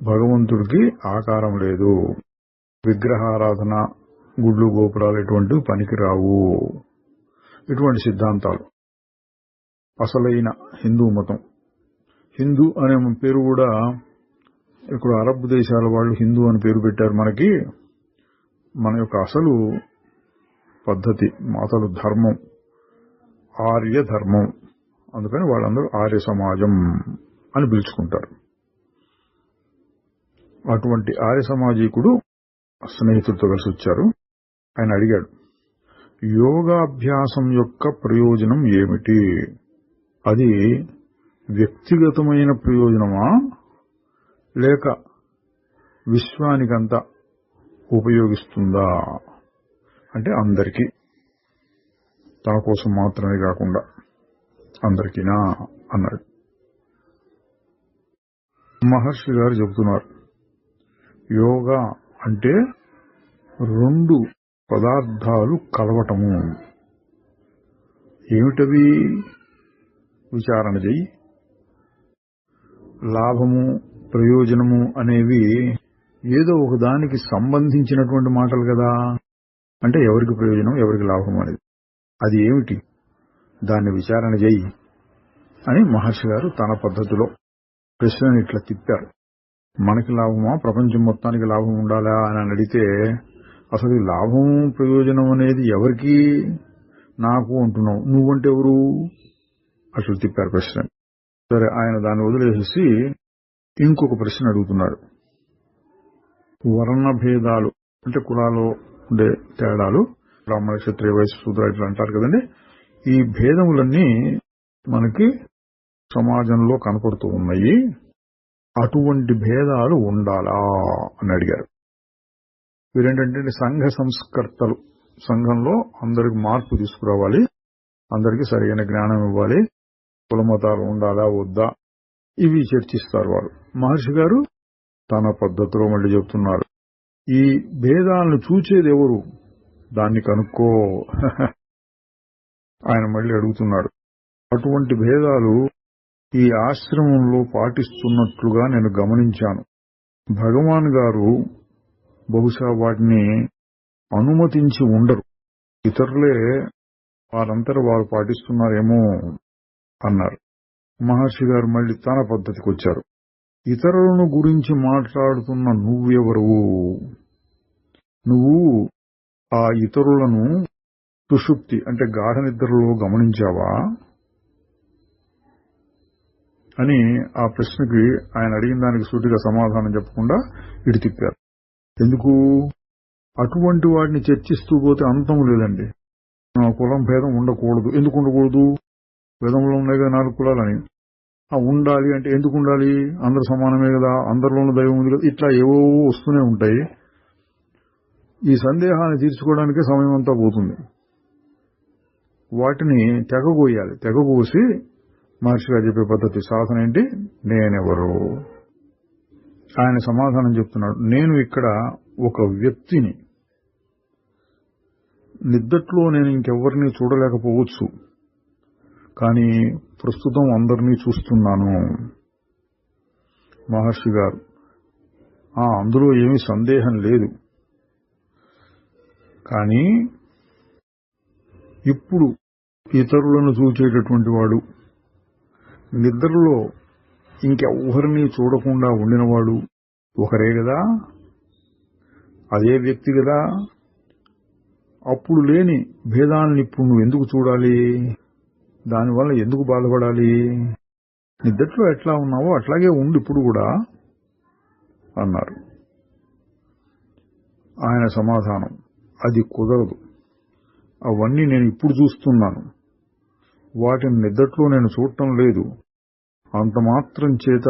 భగవంతుడికి ఆకారం లేదు, విగ్రహారాధన, గుడ్లు గోపురాలు ఇటువంటివి పనికిరావు. ఇటువంటి సిద్ధాంతాలు అసలైన హిందూ మతం. హిందూ అనే పేరు కూడా ఇప్పుడు అరబ్ దేశాల వాళ్ళు హిందూ అని పేరు పెట్టారు మనకి. మన యొక్క అసలు పద్ధతి, అసలు ధర్మం ఆర్య ధర్మం. అందుకని వాళ్ళందరూ ఆర్య సమాజం అని పిలుచుకుంటారు. అటువంటి ఆర్య సమాజీకుడు స్నేహితుడితో కలిసి వచ్చారు. ఆయన అడిగాడు, యోగాభ్యాసం యొక్క ప్రయోజనం ఏమిటి? అది వ్యక్తిగతమైన ప్రయోజనమా లేక విశ్వానికంతా ఉపయోగిస్తుందా? అంటే అందరికీ, తన కోసం మాత్రమే కాకుండా అందరికీనా అన్నాడు. మహర్షి గారు చెబుతున్నారు, యోగా అంటే రెండు పదార్థాలు కలవటము. ఏమిటవి? విచారణ చెయ్యి. లాభము ప్రయోజనము అనేవి ఏదో ఒక దానికి సంబంధించినటువంటి మాటలు కదా. అంటే ఎవరికి ప్రయోజనం, ఎవరికి లాభం అనేది అది ఏమిటి? దాన్ని విచారణ చెయ్యి అని మహర్షి గారు తన పద్ధతిలో ప్రశ్నను ఇట్లా తిప్పారు. మనకి లాభమా, ప్రపంచం మొత్తానికి లాభం ఉండాలా అని అడిగితే అసలు లాభం ప్రయోజనం అనేది ఎవరికి? నాకు అంటున్నావు, నువ్వంటే ఎవరు? అసలు తిప్పారు ప్రశ్న. సరే, ఆయన దాన్ని వదిలేసి ఇంకొక ప్రశ్న అడుగుతున్నాడు. వర్ణ భేదాలు అంటే కులాల్లో ఉండే తేడాలు, బ్రాహ్మణ క్షత్రియ వైశ్య శూద్ర ఇట్లా అంటారు కదండి. ఈ భేదములన్నీ మనకి సమాజంలో కనపడుతూ ఉన్నాయి. అటువంటి భేదాలు ఉండాలా అని అడిగారు. వీరేంటంటే సంఘ సంస్కర్తలు. సంఘంలో అందరికి మార్పు తీసుకురావాలి, అందరికీ సరైన జ్ఞానం ఇవ్వాలి, కులమతాలు ఉండాలా వద్దా ఇవి చర్చిస్తారు వారు. మహర్షి గారు తన పద్ధతిలో మళ్ళీ చెప్తున్నారు, ఈ భేదాలను చూచేది ఎవరు? దాన్ని కనుక్కో. ఆయన మళ్ళీ అడుగుతున్నాడు, అటువంటి భేదాలు ఈ ఆశ్రమంలో పాటిస్తున్నట్లుగా నేను గమనించాను. భగవాన్ గారు బహుశా వాటిని అనుమతించి ఉండరు, ఇతరులే వారంతట వారు పాటిస్తున్నారేమో అన్నారు. మహర్షి గారు మళ్ళీ తన పద్ధతికి వచ్చారు. ఇతరులను గురించి మాట్లాడుతున్న నువ్వెవరు? నువ్వు ఆ ఇతరులను సుషుప్తి అంటే గాఢ నిద్రలో గమనించావా అని ఆ ప్రశ్నకి ఆయన అడిగిన దానికి సూటిగా సమాధానం చెప్పకుండా ఇటు తిప్పారు. ఎందుకు? అటువంటి వాటిని చర్చిస్తూ పోతే అంతం లేదండి. కులం భేదం ఉండకూడదు. ఎందుకు ఉండకూడదు? వేదంలో ఉన్నాయి కదా 4 కులాలని. ఉండాలి అంటే ఎందుకు ఉండాలి? అందరు సమానమే కదా, అందరిలోనూ దైవం ఉంది కదా, ఇట్లా ఏవో వస్తూనే ఉంటాయి. ఈ సందేహాన్ని తీర్చుకోవడానికే సమయం అంతా పోతుంది. వాటిని తెగగోయాలి. తెగగోసి మహర్షిగా చెప్పే పద్ధతి సాధన ఏంటి? నేనెవరు? ఆయన సమాధానం చెప్తున్నాడు. నేను ఇక్కడ ఒక వ్యక్తిని. నిద్దట్లో నేను ఇంకెవరిని చూడలేకపోవచ్చు, కానీ ప్రస్తుతం అందరినీ చూస్తున్నాను. మహర్షి గారు, అందులో ఏమీ సందేహం లేదు. కానీ ఇప్పుడు ఇతరులను చూచేటటువంటి వాడు, నిద్రలో ఇంకెవరిని చూడకుండా ఉండినవాడు ఒకరే కదా, అదే వ్యక్తి కదా. అప్పుడు లేని భేదాలను ఇప్పుడు నువ్వు ఎందుకు చూడాలి? దానివల్ల ఎందుకు బాధపడాలి? నిద్రలో ఎట్లా ఉన్నావో అట్లాగే ఉండు ఇప్పుడు కూడా అన్నారు. ఆయన సమాధానం, అది కుదరదు. అవన్నీ నేను ఇప్పుడు చూస్తున్నాను, వాటిని నిద్రలో నేను చూడటం లేదు. అంత మాత్రం చేత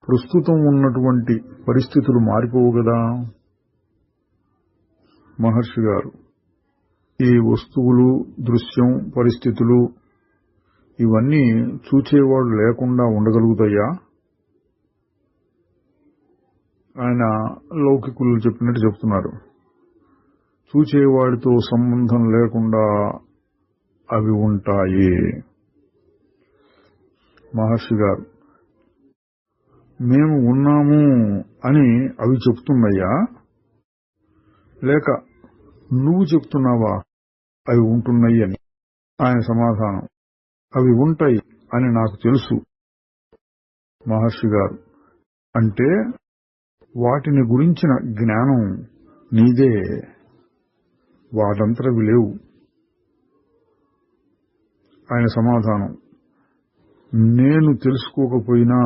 ప్రస్తుతం ఉన్నటువంటి పరిస్థితులు మారిపోవు కదా. మహర్షి గారు, ఈ వస్తువులు, దృశ్యం, పరిస్థితులు ఇవన్నీ చూచేవాడు లేకుండా ఉండగలుగుతాయా? ఆయన లౌకికులు చెప్పినట్టు చెప్తున్నారు. చూచేవాడితో సంబంధం లేకుండా అవి ఉంటాయి. మహర్షి గారు, మేము ఉన్నాము అని అవి చెప్తున్నాయా, లేక నువ్వు చెప్తున్నావా అవి ఉంటున్నాయి అని? ఆయన సమాధానం, అవి ఉంటాయి అని నాకు తెలుసు. మహర్షి గారు, అంటే వాటిని గురించిన జ్ఞానం నీదే, వాటంతరవి లేవు. ఆయన సమాధానం, నేను తెలుసుకోకపోయినా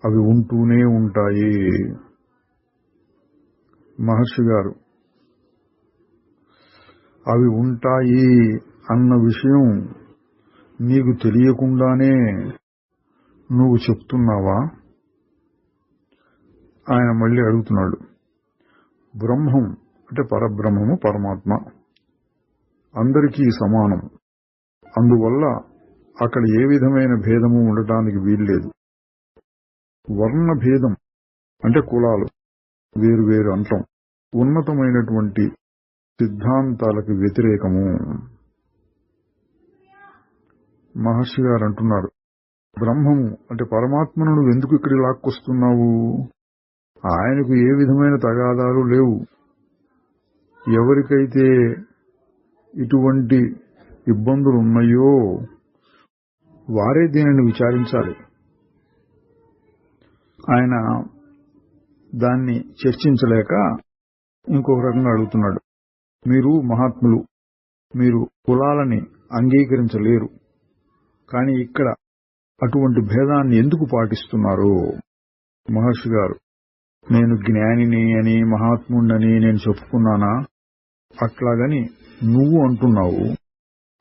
అవి ఉంటూనే ఉంటాయి. మహర్షి గారు, అవి ఉంటాయి అన్న విషయం నీకు తెలియకుండానే నువ్వు చెప్తున్నావా? ఆయన మళ్ళీ అడుగుతున్నాడు. బ్రహ్మం అంటే పరబ్రహ్మము, పరమాత్మ అందరికీ సమానం. అందువల్ల అక్కడ ఏ విధమైన భేదము ఉండటానికి వీల్లేదు. వర్ణ భేదం అంటే కులాలు వేరువేరు అంటం ఉన్నతమైనటువంటి సిద్ధాంతాలకు వ్యతిరేకము. మహర్షి గారు అంటున్నారు, బ్రహ్మము అంటే పరమాత్మను నువ్వు ఎందుకు ఇక్కడ లాక్కొస్తున్నావు? ఆయనకు ఏ విధమైన తగాదాలు లేవు. ఎవరికైతే ఇటువంటి ఇబ్బందులు ఉన్నాయో వారే దీనిని విచారించాలి. ఆయన దాన్ని చర్చించలేక ఇంకొక రకంగా అడుగుతున్నాడు. మీరు మహాత్ములు, మీరు కులాలని అంగీకరించలేరు, కానీ ఇక్కడ అటువంటి భేదాన్ని ఎందుకు పాటిస్తున్నారు? మహర్షి గారు, నేను జ్ఞానిని అని, మహాత్ముడని నేను చెప్పుకున్నానా? అట్లాగని నువ్వు అంటున్నావు.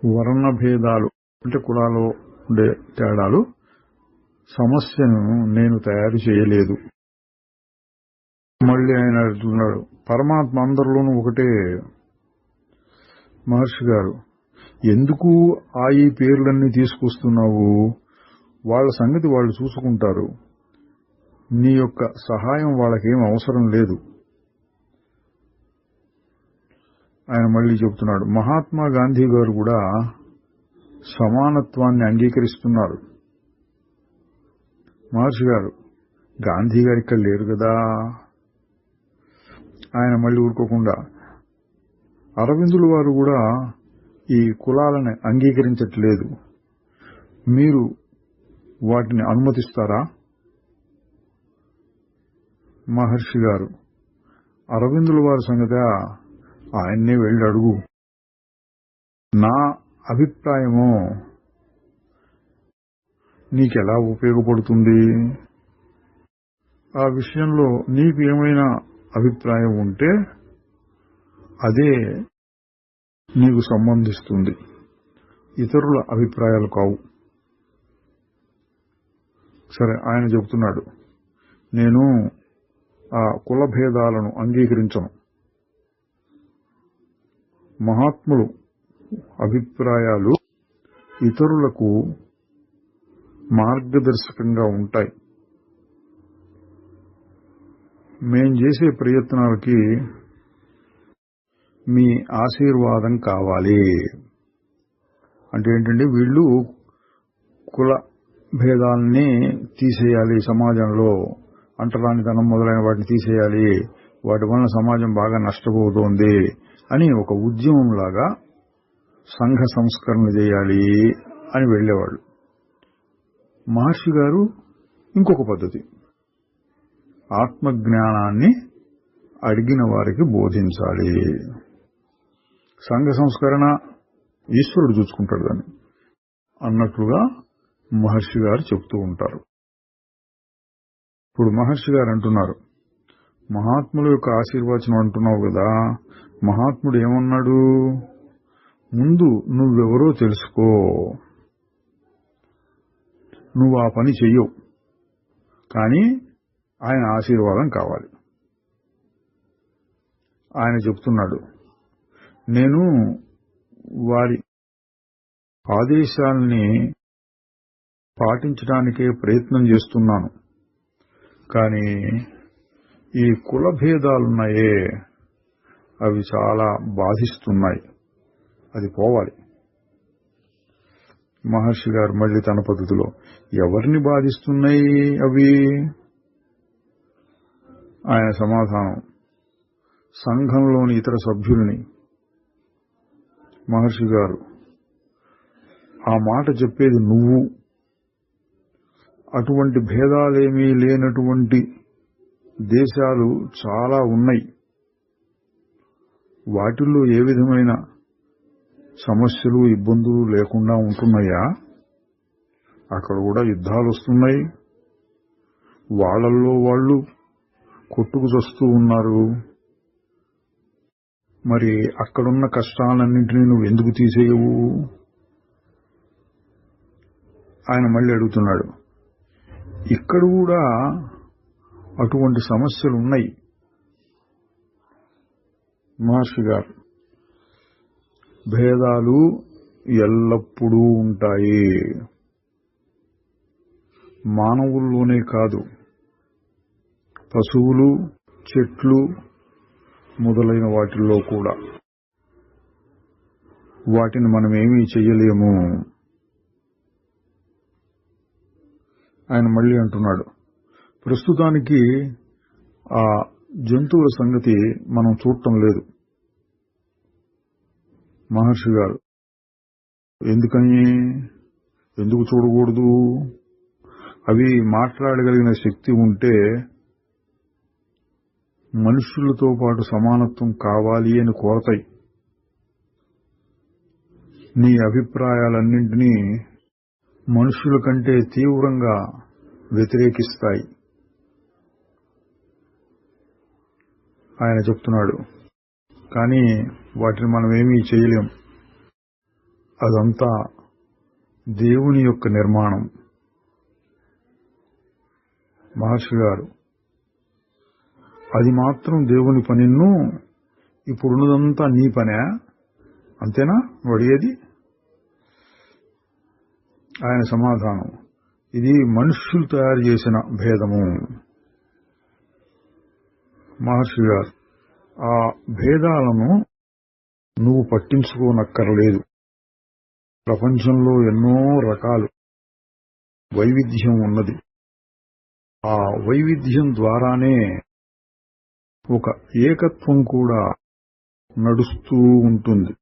వర్ణ భేదాలు అంటే కులాలో ఉండే తేడాలు సమస్యను నేను తయారు చేయలేదు. మళ్ళీ ఆయన అంటున్నాడు, పరమాత్మ అందరిలోనూ ఒకటే. మహర్షి గారు, ఎందుకు ఈ పేర్లన్నీ తీసుకొస్తున్నావు? వాళ్ళ సంగతి వాళ్ళు చూసుకుంటారు. నీ యొక్క సహాయం వాళ్ళకేం అవసరం లేదు. ఆయన మళ్ళీ చెబుతున్నాడు, మహాత్మా గాంధీ గారు కూడా సమానత్వాన్ని అంగీకరిస్తున్నారు. మహర్షి గారు, గాంధీ గారు ఇక్కడ లేరు కదా. ఆయన మళ్ళీ ఊరుకోకుండా, అరవిందుల వారు కూడా ఈ కులాలను అంగీకరించట్లేదు, మీరు వాటిని అనుమతిస్తారా? మహర్షి గారు, అరవిందుల వారి సంగతి ఆయన్నే వెళ్ళి అడుగు. నా అభిప్రాయము నీకెలా ఉపయోగపడుతుంది? ఆ విషయంలో నీకు ఏమైనా అభిప్రాయం ఉంటే అదే నీకు సంబంధిస్తుంది, ఇతరుల అభిప్రాయాలు కావు. సరే, ఆయన చెబుతున్నాడు, నేను ఆ కుల భేదాలను అంగీకరించను. మహాత్ములు అభిప్రాయాలు ఇతరులకు మార్గదర్శకంగా ఉంటాయి. మేం చేసే ప్రయత్నాలకి మీ ఆశీర్వాదం కావాలి. అంటే ఏంటంటే, వీళ్ళు కుల భేదాలని తీసేయాలి, సమాజంలో అంటరానితనం మొదలైన వాటిని తీసేయాలి, వాటి వలన సమాజం బాగా నష్టపోతోంది అని ఒక ఉద్యమంలాగా సంఘ సంస్కరణ చేయాలి అని వెళ్లేవాళ్ళు. మహర్షి గారు ఇంకొక పద్ధతి, ఆత్మజ్ఞానాన్ని అడిగిన వారికి బోధించాలి. సంఘ సంస్కరణ ఈశ్వరుడు చూసుకుంటాడు దాన్ని అన్నట్లుగా మహర్షి గారు చెప్తూ ఉంటారు. ఇప్పుడు మహర్షి గారు అంటున్నారు, మహాత్ముల యొక్క ఆశీర్వచనం అంటున్నావు కదా, మహాత్ముడు ఏమన్నాడు? ముందు నువ్వెవరో తెలుసుకో, నువ్వు ఆ పని చెయ్యవు, కానీ ఆయన ఆశీర్వాదం కావాలి. ఆయన చెప్తున్నాడు, నేను వారి ఆదేశాల్ని పాటించడానికే ప్రయత్నం చేస్తున్నాను, కానీ ఈ కుల భేదాలున్నాయే అవి చాలా బాధిస్తున్నాయి, అది పోవాలి. మహర్షి గారు మళ్ళీ తన పద్ధతిలో, ఎవరిని బాధిస్తున్నాయి అవి? ఆయన సమాధానం, సంఘంలోని ఇతర సభ్యుల్ని. మహర్షి గారు, ఆ మాట చెప్పేది నువ్వు. అటువంటి భేదాలేమీ లేనటువంటి దేశాలు చాలా ఉన్నాయి. వాటిల్లో ఏ విధమైన సమస్యలు ఇబ్బందులు లేకుండా ఉంటున్నాయా? అక్కడ కూడా యుద్ధాలు వస్తున్నాయి, వాళ్ళల్లో వాళ్ళు కొట్టుకు చస్తూ ఉన్నారు. మరి అక్కడున్న కష్టాలన్నింటినీ నువ్వు ఎందుకు తీసేయవు? ఆయన మళ్ళీ అడుగుతున్నాడు, ఇక్కడ కూడా అటువంటి సమస్యలు ఉన్నాయి. మహర్షి గారు, భేదాలు ఎల్లప్పుడూ ఉంటాయి, మానవుల్లోనే కాదు, పశువులు, చెట్లు మొదలైన వాటిల్లో కూడా. వాటిని మనమేమీ చెయ్యలేము. ఆయన మళ్ళీ అంటున్నాడు, ప్రస్తుతానికి ఆ జంతువుల సంగతి మనం చూడటం లేదు. మహర్షి గారు, ఎందుకు చూడకూడదు? అవి మాట్లాడగలిగిన శక్తి ఉంటే మనుషులతో పాటు సమానత్వం కావాలి అని కోరతాయి. నీ అభిప్రాయాలన్నింటినీ మనుషుల కంటే తీవ్రంగా వ్యతిరేకిస్తాయి. ఆయన చెప్తున్నాడు, కానీ వాటిని మనమేమీ చేయలేం. అదంతా దేవుని యొక్క నిర్మాణం. మహర్షి గారు, అది మాత్రం దేవుని పనిను, ఇప్పుడున్నదంతా నీ పనే, అంతేనా వడియేది? ఆయన సమాధానం, ఇది మనుష్యులు తయారు చేసిన భేదము. మహర్షి గారు, ఆ భేదాలను నువ్వు పట్టించుకోనక్కర్లేదు. ప్రపంచంలో ఎన్నో రకాలు వైవిధ్యం ఉన్నది. ఆ వైవిధ్యం ద్వారానే ఒక ఏకత్వం కూడా నడుస్తూ ఉంటుంది.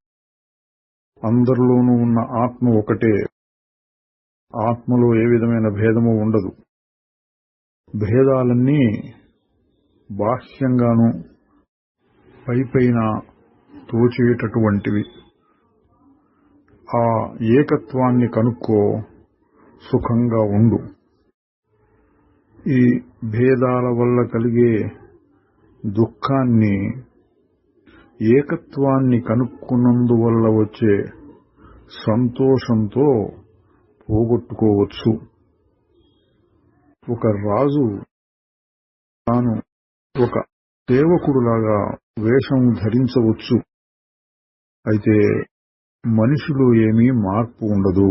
అందరిలోనూ ఉన్న ఆత్మ ఒకటే. ఆత్మలో ఏ విధమైన భేదము ఉండదు. భేదాలన్నీ బాహ్యంగానూ పైపైన తోచేటటువంటివి. ఆ ఏకత్వాన్ని కనుక్కో, సుఖంగా ఉండు. ఈ భేదాల వల్ల కలిగే దుఃఖాన్ని ఏకత్వాన్ని కనుక్కున్నందువల్ల వచ్చే సంతోషంతో పోగొట్టుకోవచ్చు. ఒక రాజు తాను ఒక సేవకుడులాగా వేషం ధరించవచ్చు. అయితే మనిషిలో ఏమీ మార్పు ఉండదు.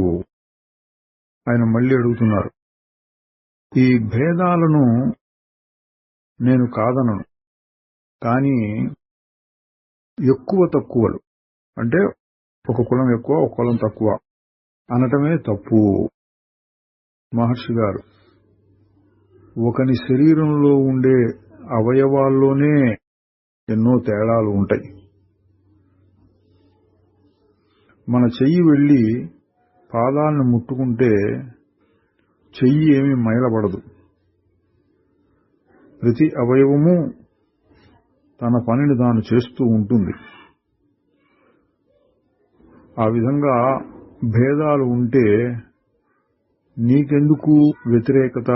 ఆయన మళ్ళీ అడుగుతున్నారు, ఈ భేదాలను నేను కాదనను, కానీ ఎక్కువ తక్కువలు అంటే ఒక కులం ఎక్కువ ఒక కులం తక్కువ అనటమే తప్పు. మహర్షి గారు, ఒకని శరీరంలో ఉండే అవయవాల్లోనే ఎన్నో తేడాలు ఉంటాయి. మన చెయ్యి వెళ్లి పాదాలను ముట్టుకుంటే చెయ్యి ఏమీ మైలబడదు. ప్రతి అవయవము తన పనిని తాను చేస్తూ ఉంటుంది. ఆ విధంగా భేదాలు ఉంటే నీకెందుకు వ్యతిరేకత?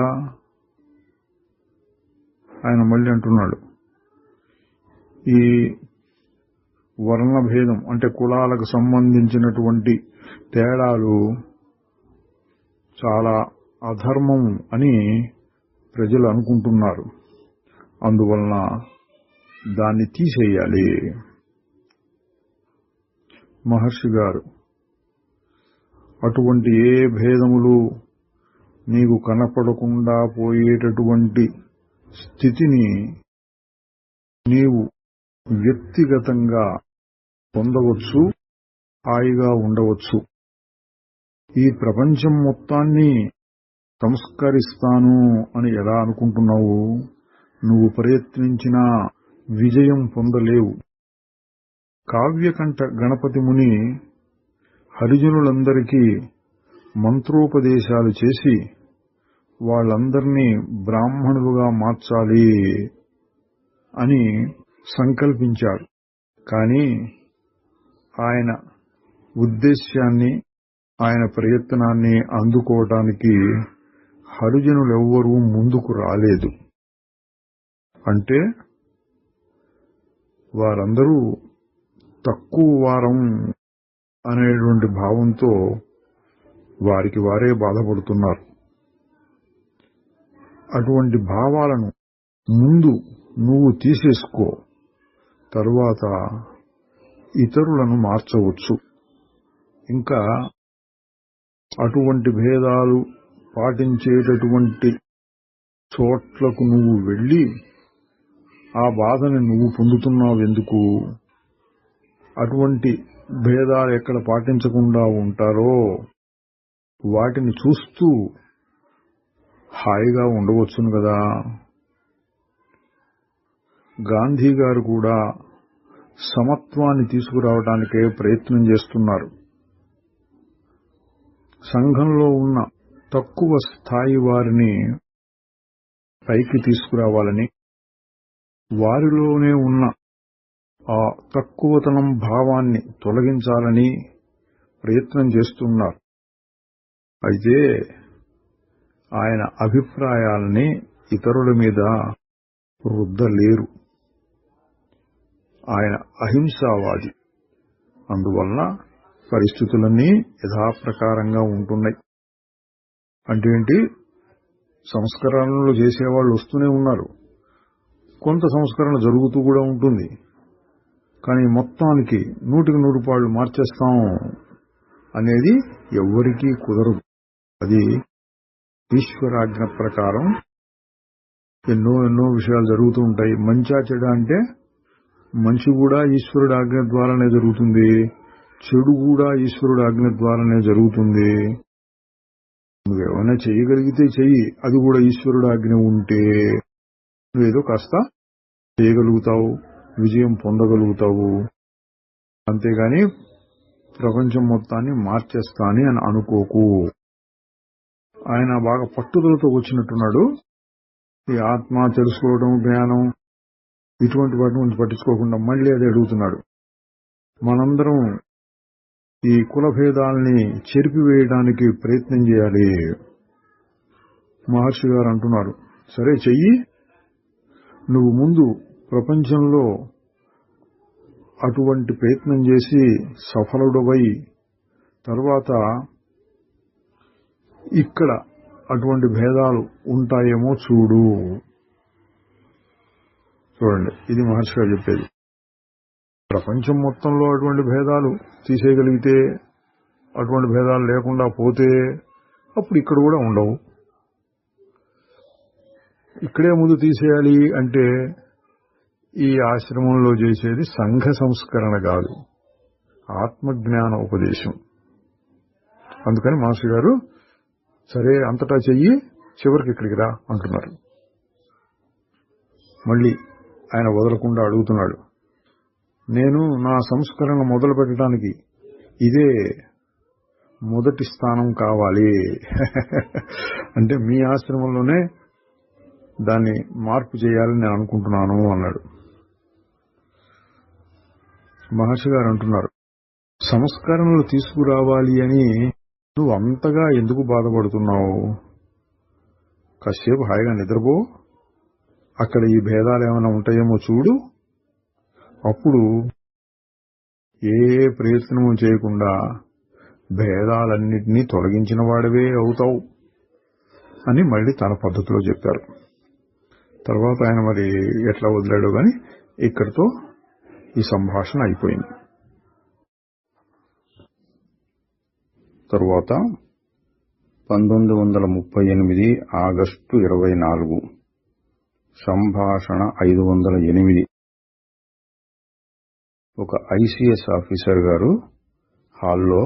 ఆయన మళ్ళీ అంటున్నాడు, ఈ వర్ణభేదం అంటే కులాలకు సంబంధించినటువంటి తేడాలు చాలా అధర్మం అని ప్రజలు అనుకుంటున్నారు. అందువలన దాన్ని తీసేయాలి. మహర్షి గారు, అటువంటి ఏ భేదములు నీకు కనపడకుండా పోయేటటువంటి స్థితిని నీవు వ్యక్తిగతంగా పొందవచ్చు, హాయిగా ఉండవచ్చు. ఈ ప్రపంచం మొత్తాన్ని సంస్కరిస్తాను అని ఎలా అనుకుంటున్నావు? నువ్వు ప్రయత్నించినా విజయం పొందలేవు. కావ్యకంఠ గణపతి ముని హరిజనులందరికీ మంత్రోపదేశాలు చేసి వాళ్ళందరినీ బ్రాహ్మణులుగా మార్చాలి అని సంకల్పించాడు. కానీ ఆయన ఉద్దేశ్యాన్ని, ఆయన ప్రయత్నాన్ని అందుకోవటానికి హరిజనులెవ్వరూ ముందుకు రాలేదు. అంటే వారందరూ తక్కువ వారం అనేటువంటి భావంతో వారికి వారే బాధపడుతున్నారు. అటువంటి భావాలను ముందు నువ్వు తీసేసుకో, తరువాత ఇతరులను మార్చవచ్చు. ఇంకా అటువంటి భేదాలు పాటించేటటువంటి చోట్లకు నువ్వు వెళ్లి ఆ బాధని నువ్వు పొందుతున్నావెందుకు? అటువంటి భేదాలు ఎక్కడ పాటించకుండా ఉంటారో వాటిని చూస్తూ హాయిగా ఉండవచ్చును కదా. గాంధీ గారు కూడా సమత్వాన్ని తీసుకురావడానికే ప్రయత్నం చేస్తున్నారు. సంఘంలో ఉన్న తక్కువ స్థాయి వారిని పైకి తీసుకురావాలని, వారిలోనే ఉన్న ఆ తక్కువతనం భావాన్ని తొలగించాలని ప్రయత్నం చేస్తున్నారు. అయితే ఆయన అభిప్రాయాలని ఇతరుల మీద రుద్దలేరు. ఆయన అహింసావాది. అందువలన పరిస్థితులన్నీ యథాప్రకారంగా ఉంటున్నాయి. అంటే ఏంటి? సంస్కరణలు చేసేవాళ్ళు వస్తూనే ఉన్నారు, కొంత సంస్కరణ జరుగుతూ కూడా ఉంటుంది. కానీ మొత్తానికి 100% మార్చేస్తాం అనేది ఎవ్వరికీ కుదరదు. అది ఈశ్వరాజ్ఞ ప్రకారం ఎన్నో విషయాలు జరుగుతూ ఉంటాయి. మంచా చెడ అంటే మంచి కూడా ఈశ్వరుడు ఆజ్ఞ ద్వారానే జరుగుతుంది, చెడు కూడా ఈశ్వరుడు ఆజ్ఞ ద్వారానే జరుగుతుంది. నువ్వేమైనా చేయగలిగితే చెయ్యి, అది కూడా ఈశ్వరుడు ఆజ్ఞ ఉంటే నువ్వేదో కాస్త చేయగలుగుతావు, విజయం పొందగలుగుతావు. అంతేగాని ప్రపంచం మొత్తాన్ని మార్చేస్తాని అని అనుకోకు. ఆయన బాగా పట్టుదలతో వచ్చినట్టున్నాడు. ఈ ఆత్మ తెలుసుకోవడం, జ్ఞానం ఇటువంటి వాటి గురించి పట్టించుకోకుండా మళ్ళీ అదే అడుగుతున్నాడు. మనందరం ఈ కుల భేదాల్ని చెరిపివేయడానికి ప్రయత్నం చేయాలి. మహర్షి గారు అంటున్నారు, సరే చెయ్యి. నువ్వు ముందు ప్రపంచంలో అటువంటి ప్రయత్నం చేసి సఫలుడవై తర్వాత ఇక్కడ అటువంటి భేదాలు ఉంటాయేమో చూడండి, ఇది మహర్షి గారు చెప్పేది. ప్రపంచం మొత్తంలో అటువంటి భేదాలు తీసేయగలిగితే, అటువంటి భేదాలు లేకుండా పోతే అప్పుడు ఇక్కడ కూడా ఉండవు. ఇక్కడే ముందు తీసేయాలి అంటే ఈ ఆశ్రమంలో చేసేది సంఘ సంస్కరణ కాదు, ఆత్మజ్ఞాన ఉపదేశం. అందుకని మహర్షి గారు సరే అంతటా చెయ్యి, చివరికి ఇక్కడికి రా అంటున్నారు. మళ్ళీ ఆయన వదలకుండా అడుగుతున్నాడు, నేను నా సంస్కరణ మొదలు పెట్టడానికి ఇదే మొదటి స్థానం కావాలి అంటే మీ ఆశ్రమంలోనే దాన్ని మార్పు చేయాలని నేను అనుకుంటున్నాను అన్నాడు. మహర్షి గారు అంటున్నారు, సంస్కరణలు తీసుకురావాలి అని నువ్వు అంతగా ఎందుకు బాధపడుతున్నావు? కాసేపు హాయిగా నిద్రపో, అక్కడ ఈ భేదాలు ఏమైనా ఉంటాయేమో చూడు, అప్పుడు ఏ ప్రయత్నము చేయకుండా భేదాలన్నింటినీ తొలగించిన వాడివే అవుతావు అని మళ్ళీ తన పద్ధతిలో చెప్పారు. తర్వాత ఆయన మరి ఎట్లా వదిలాడో గాని ఇక్కడితో ఈ సంభాషణ అయిపోయింది. తరువాత 1938 ఆగస్టు 24 సంభాషణ 508. ఒక ఐసిఎస్ ఆఫీసర్ గారు హాల్లో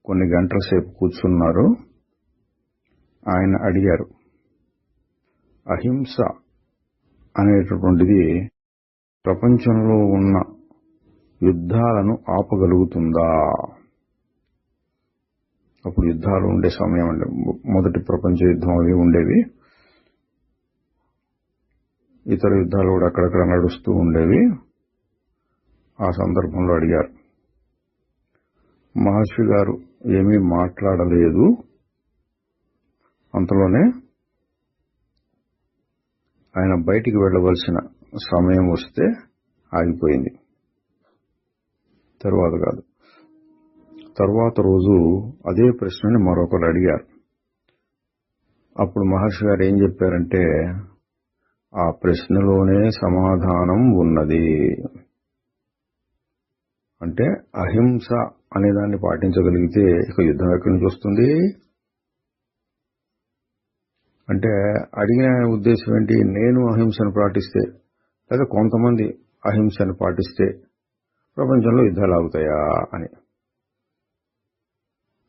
కొన్ని గంటల సేపు కూర్చున్నారు. ఆయన అడిగారు, అహింస అనేటటువంటిది ప్రపంచంలో ఉన్న యుద్ధాలను ఆపగలుగుతుందా? అప్పుడు యుద్ధాలు ఉండే సమయం అంటే మొదటి ప్రపంచ యుద్ధం అవి ఉండేవి, ఇతర యుద్ధాలు కూడా అక్కడక్కడ నడుస్తూ ఉండేవి. ఆ సందర్భంలో అడిగారు. మహర్షి గారు ఏమీ మాట్లాడలేదు. అంతలోనే ఆయన బయటికి వెళ్లవలసిన సమయం వస్తే ఆగిపోయింది. తర్వాత రోజు అదే ప్రశ్నని మరొకరు అడిగారు. అప్పుడు మహర్షి గారు ఏం చెప్పారంటే, ఆ ప్రశ్నలోనే సమాధానం ఉన్నది. అంటే అహింస అనేదాన్ని పాటించగలిగితే ఇక యుద్ధం ఎక్కడి నుంచి వస్తుంది? అంటే అడిగిన ఉద్దేశం ఏంటి? నేను అహింసను పాటిస్తే లేదా కొంతమంది అహింసను పాటిస్తే ప్రపంచంలో యుద్ధాలు ఆగుతాయా అని.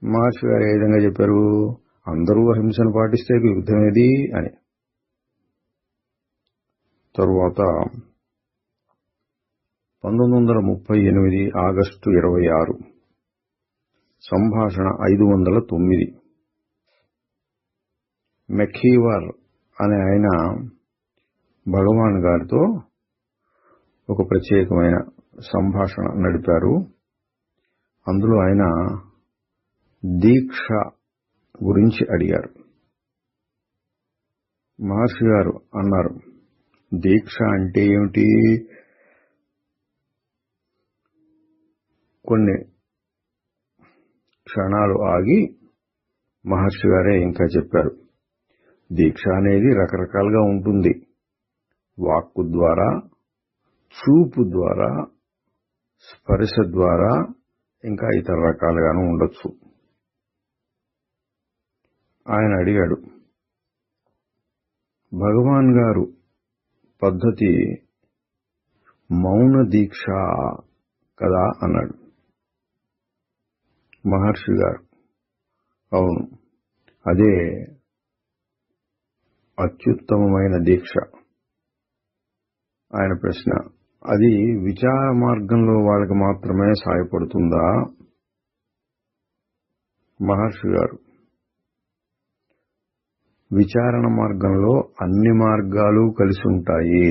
మహర్షి గారు ఏ విధంగా చెప్పారు? అందరూ అహింసను పాటిస్తే యుద్ధం ఏది అని. తరువాత 1938 ఆగస్టు 26 సంభాషణ 509. మెఖీవర్ అనే ఆయన భగవాన్ గారితో ఒక ప్రత్యేకమైన సంభాషణ నడిపారు. అందులో ఆయన దీక్ష గురించి అడిగారు. మహర్షి గారు అన్నారు, దీక్ష అంటే ఏమిటి? కొన్ని క్షణాలు ఆగి మహర్షి గారే ఇంకా చెప్పారు, దీక్ష అనేది రకరకాలుగా ఉంటుంది. వాక్కు ద్వారా, చూపు ద్వారా, స్పర్శ ద్వారా, ఇంకా ఇతర రకాలుగాను ఉండొచ్చు. ఆయన అడిగాడు, భగవాన్ గారు పద్ధతి మౌన దీక్ష కదా అన్నాడు. మహర్షి గారు, అవును, అదే అత్యుత్తమమైన దీక్ష. ఆయన ప్రశ్న, అది విచార మార్గంలో వాళ్ళకి మాత్రమే సాయపడుతుందా? మహర్షి గారు, విచారణ మార్గంలో అన్ని మార్గాలు కలిసి ఉంటాయి.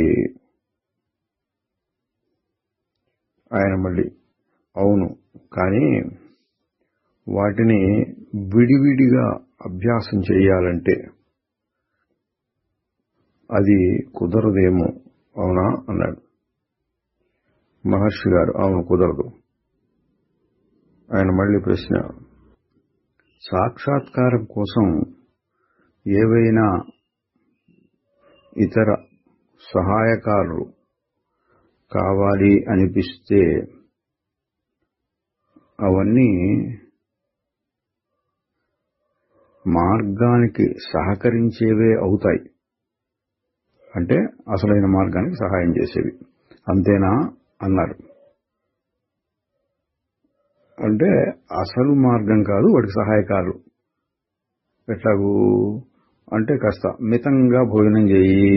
ఆయన మళ్ళీ, అవును, కానీ వాటిని విడివిడిగా అభ్యాసం చేయాలంటే అది కుదరదేమో, అవునా అన్నాడు. మహర్షి గారు అవును కుదరదు. ఆయన మళ్ళీ ప్రశ్న, సాక్షాత్కారం కోసం ఏవైనా ఇతర సహాయకారులు కావాలి అనిపిస్తే అవన్నీ మార్గానికి సహకరించేవే అవుతాయి. అంటే అసలైన మార్గానికి సహాయం చేసేవి, అంతేనా అన్నారు. అంటే అసలు మార్గం కాదు, వాటికి సహాయకారులు. ఎట్లాగూ అంటే కాస్త మితంగా భోజనం చేయి,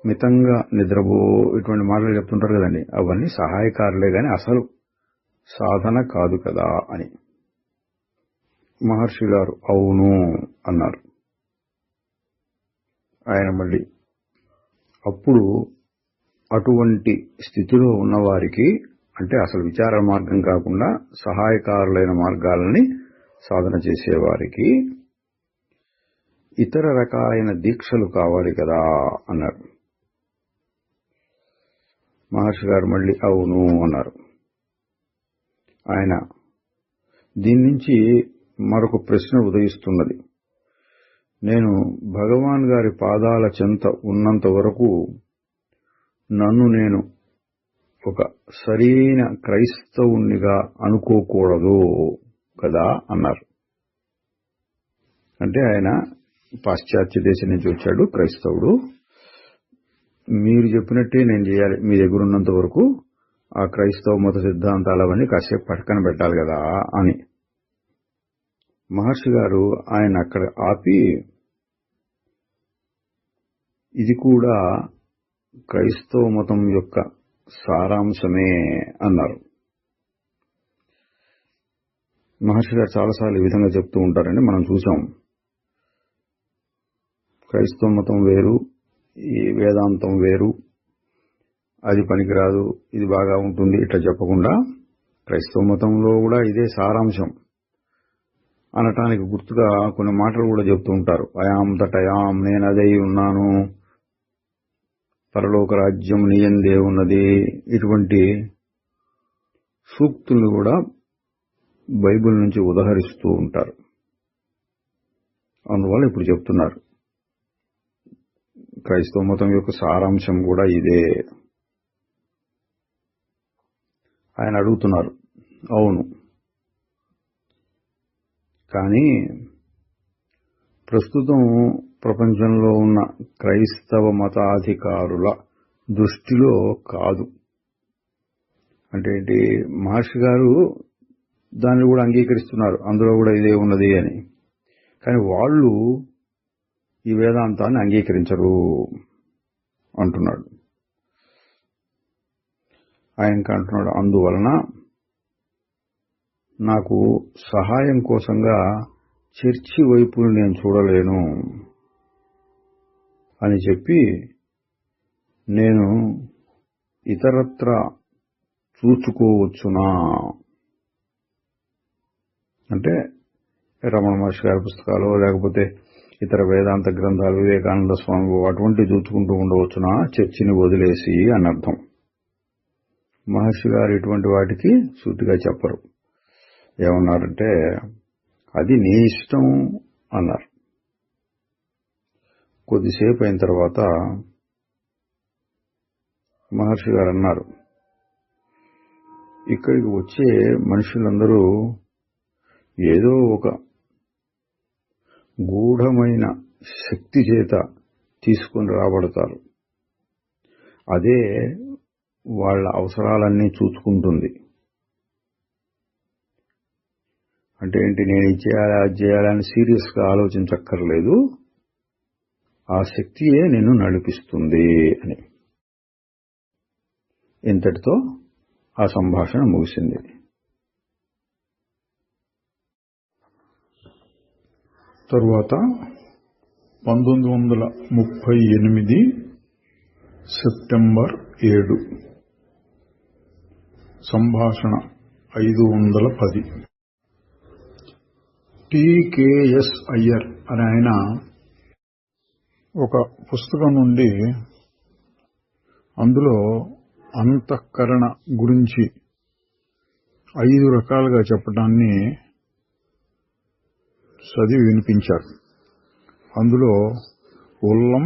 మితంగా నిద్రపో, ఇటువంటి మాటలు చెప్తుంటారు కదండి, అవన్నీ సహాయకారులే గాని అసలు సాధన కాదు కదా అని. మహర్షి గారు అవును అన్నారు. ఆయన మళ్ళీ, అప్పుడు అటువంటి స్థితిలో ఉన్నవారికి, అంటే అసలు విచార మార్గం కాకుండా సహాయకారులైన మార్గాలని సాధన చేసేవారికి ఇతర రకాలైన దీక్షలు కావాలి కదా అన్నారు. మహర్షి గారు మళ్ళీ అవును అన్నారు. ఆయన, దీని నుంచి మరొక ప్రశ్న ఉదయిస్తున్నది. నేను భగవాన్ గారి పాదాల చెంత ఉన్నంత వరకు నన్ను నేను ఒక సరైన క్రైస్తవునిగా అనుకోకూడదు కదా అన్నారు. అంటే ఆయన పాశ్చాత్య దేశం నుంచి వచ్చాడు, క్రైస్తవుడు. మీరు చెప్పినట్టే నేను చేయాలి, మీ దగ్గర ఉన్నంత వరకు ఆ క్రైస్తవ మత సిద్ధాంతాలు అవన్నీ కాసేపు పక్కన పెట్టాలి కదా అని. మహర్షి గారు ఆయన అక్కడ ఆపి, ఇది కూడా క్రైస్తవ మతం యొక్క సారాంశమే అన్నారు. మహర్షి గారు చాలాసార్లు ఈ విధంగా చెప్తూ ఉంటారండి, మనం చూసాం. క్రైస్తవ మతం వేరు, ఈ వేదాంతం వేరు, అది పనికిరాదు, ఇది బాగా ఉంటుంది ఇట్లా చెప్పకుండా క్రైస్తవ మతంలో కూడా ఇదే సారాంశం అనటానికి గుర్తుగా కొన్ని మాటలు కూడా చెప్తూ ఉంటారు. అయాం తటయాం, నేను అదై ఉన్నాను, పరలోక రాజ్యం నీయందే ఉన్నది, ఇటువంటి సూక్తులు కూడా బైబిల్ నుంచి ఉదహరిస్తూ ఉంటారు. అందువల్ల ఇప్పుడు చెప్తున్నారు క్రైస్తవ మతం యొక్క సారాంశం కూడా ఇదే. ఆయన అడుగుతున్నారు, అవును, కానీ ప్రస్తుతం ప్రపంచంలో ఉన్న క్రైస్తవ మతాధికారుల దృష్టిలో కాదు. అంటే ఏంటి, మహర్షి గారు దాన్ని కూడా అంగీకరిస్తున్నారు, అందులో కూడా ఇదే ఉన్నది అని. కానీ వాళ్ళు ఈ వేదాంతాన్ని అంగీకరించరు అంటున్నాడు. ఆయన అంటున్నాడు, అందువలన నాకు సహాయం కోసంగా చర్చి వైపును నేను చూడలేను అని చెప్పి నేను ఇతరత్ర చూసుకోవచ్చునా అంటే రమణ మహర్షి గారి పుస్తకాలు, లేకపోతే ఇతర వేదాంత గ్రంథాలు, వివేకానంద స్వామి అటువంటి చూసుకుంటూ ఉండవచ్చునా చర్చిని వదిలేసి అని అర్థం. మహర్షి గారు ఇటువంటి వాటికి సూటిగా చెప్పరు. ఏమన్నారంటే, అది నీ ఇష్టం అన్నారు. కొద్దిసేపు అయిన తర్వాత మహర్షి గారు అన్నారు, ఇక్కడికి వచ్చే మనుషులందరూ ఏదో ఒక గూఢమైన శక్తి చేత తీసుకుని రాబడతారు. అదే వాళ్ళ అవసరాలన్నీ చూసుకుంటుంది. అంటే ఏంటి, నేను ఇది చేయాలి అది చేయాలని సీరియస్గా ఆలోచించక్కర్లేదు, ఆ శక్తియే నిన్ను నడిపిస్తుంది అని. ఇంతటితో ఆ సంభాషణ ముగిసింది. తరువాత 1938 సెప్టెంబర్ 7 సంభాషణ 510. టి.కె.ఎస్. అయ్యర్ అని ఆయన ఒక పుస్తకం నుండి అందులో అంతఃకరణ గురించి 5 రకాలుగా చెప్పడాన్ని చదివి వినిపించారు. అందులో ఉల్లం,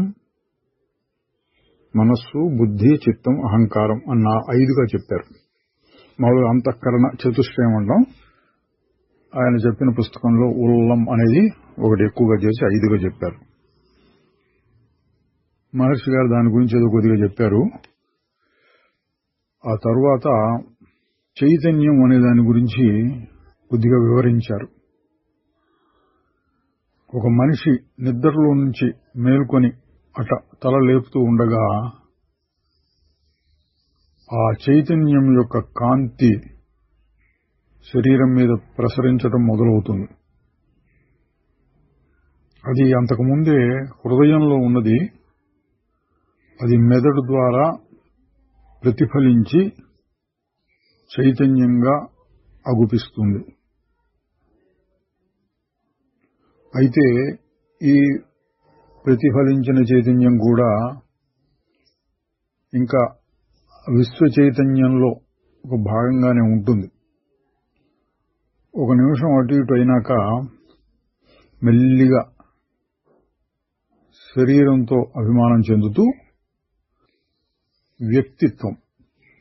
మనస్సు, బుద్ధి, చిత్తం, అహంకారం అన్న 5గా చెప్పారు. మామూలుగా అంతఃకరణ చతుష్టయం అంటాం. ఆయన చెప్పిన పుస్తకంలో ఉల్లం అనేది ఒకటి ఎక్కువగా చేసి 5గా చెప్పారు. మహర్షి గారు దాని గురించి ఏదో కొద్దిగా చెప్పారు. ఆ తరువాత చైతన్యం అనే దాని గురించి కొద్దిగా వివరించారు. ఒక మనిషి నిద్రలో నుంచి మేల్కొని తల లేపుతూ ఉండగా ఆ చైతన్యం యొక్క కాంతి శరీరం మీద ప్రసరించడం మొదలవుతుంది. అది అంతకుముందే హృదయంలో ఉన్నది. అది మెదడు ద్వారా ప్రతిఫలించి చైతన్యంగా అగుపిస్తుంది. అయితే ఈ ప్రతిఫలించిన చైతన్యం కూడా ఇంకా విశ్వ చైతన్యంలో ఒక భాగంగానే ఉంటుంది. ఒక నిమిషం అటు ఇటు అయినాక మెల్లిగా శరీరంతో అభిమానం చెందుతూ వ్యక్తిత్వం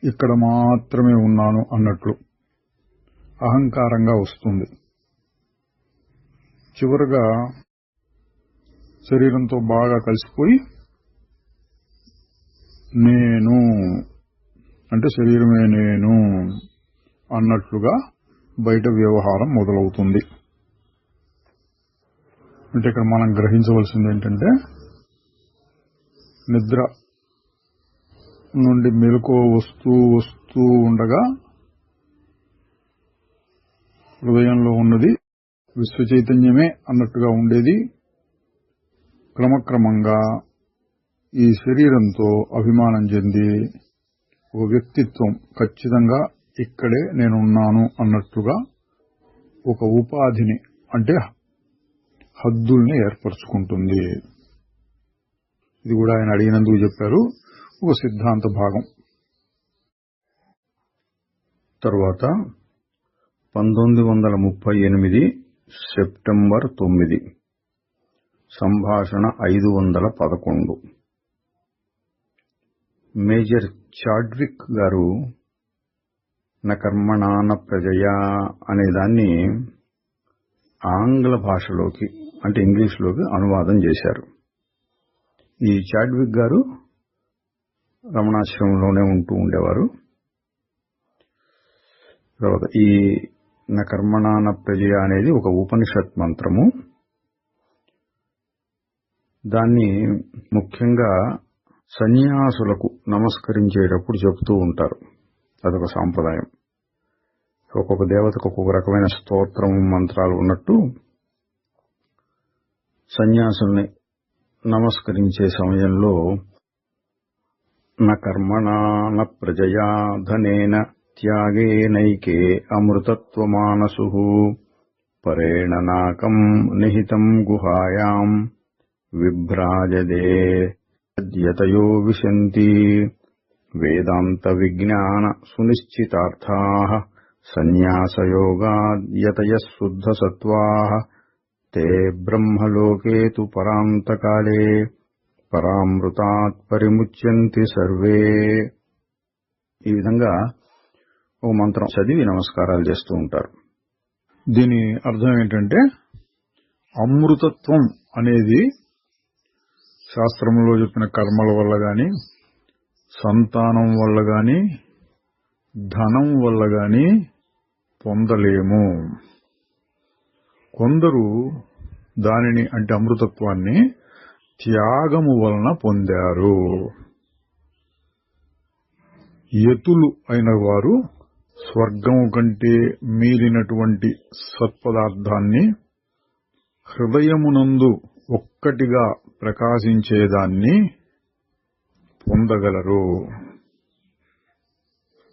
ఇక్కడ మాత్రమే ఉన్నాను అన్నట్లు అహంకారంగా వస్తుంది. చివరగా శరీరంతో బాగా కలిసిపోయి నేను అంటే శరీరమే నేను అన్నట్లుగా బయట వ్యవహారం మొదలవుతుంది. అంటే ఇక్కడ మనం గ్రహించవలసింది ఏంటంటే నిద్ర నుండి మెలకువ వస్తూ ఉండగా హృదయంలో ఉన్నది విశ్వ చైతన్యమే అన్నట్టుగా ఉండేది. క్రమక్రమంగా ఈ శరీరంతో అభిమానం చెంది ఒక వ్యక్తిత్వం ఖచ్చితంగా ఇక్కడే నేనున్నాను అన్నట్లుగా ఒక ఉపాధిని అంటే హద్దుల్ని ఏర్పరచుకుంటుంది. ఇది కూడా ఆయన అడిగినందుకు చెప్పారు. ఒక సిద్ధాంత భాగం. తరువాత 1938 సెప్టెంబర్ 9 సంభాషణ 511. మేజర్ చాడ్విక్ గారు న కర్మణాన ప్రజయా అనే దాన్ని ఆంగ్ల భాషలోకి అంటే ఇంగ్లీష్లోకి అనువాదం చేశారు. ఈ చాడ్విక్ గారు రమణాశ్రమంలోనే ఉంటూ ఉండేవారు. తర్వాత ఈ న కర్మణాన ప్రజయ అనేది ఒక ఉపనిషత్ మంత్రము. దాన్ని ముఖ్యంగా సన్యాసులకు నమస్కరించేటప్పుడు చెబుతూ ఉంటారు. అదొక సాంప్రదాయం. ఒక్కొక్క దేవతకు ఒక్కొక్క రకమైన స్తోత్రం మంత్రాలు ఉన్నట్టు సన్యాసుల్ని నమస్కరించే సమయంలో న కర్మణా న ప్రజయా ధనేన త్యాగేనైకే అమృతత్వమానసుః పరేణ నాకం నిహితం గుహాయాం విభ్రాజదే యతయో విశంతి వేదాంత విజ్ఞాన సునిశ్చితార్థాః సన్యాసయోగాద్యతయః శుద్ధసత్వాః తే బ్రహ్మలోకే తు పరాంతకాలే పరామృతాత్ పరిముచ్యంతి సర్వే. ఈ విధంగా ఓ మంత్రం చదివి నమస్కారాలు చేస్తూ ఉంటారు. దీని అర్థం ఏంటంటే అమృతత్వం అనేది శాస్త్రంలో చెప్పిన కర్మల వల్ల గాని, సంతానం వల్ల గాని, ధనం వల్ల గాని పొందలేము. కొందరు దానిని అంటే అమృతత్వాన్ని త్యాగము వలన పొందారు. యతులు అయిన వారు స్వర్గము కంటే మీరినటువంటి సత్పదార్థాన్ని హృదయమునందు ఒక్కటిగా ప్రకాశించేదాన్ని పొందగలరు.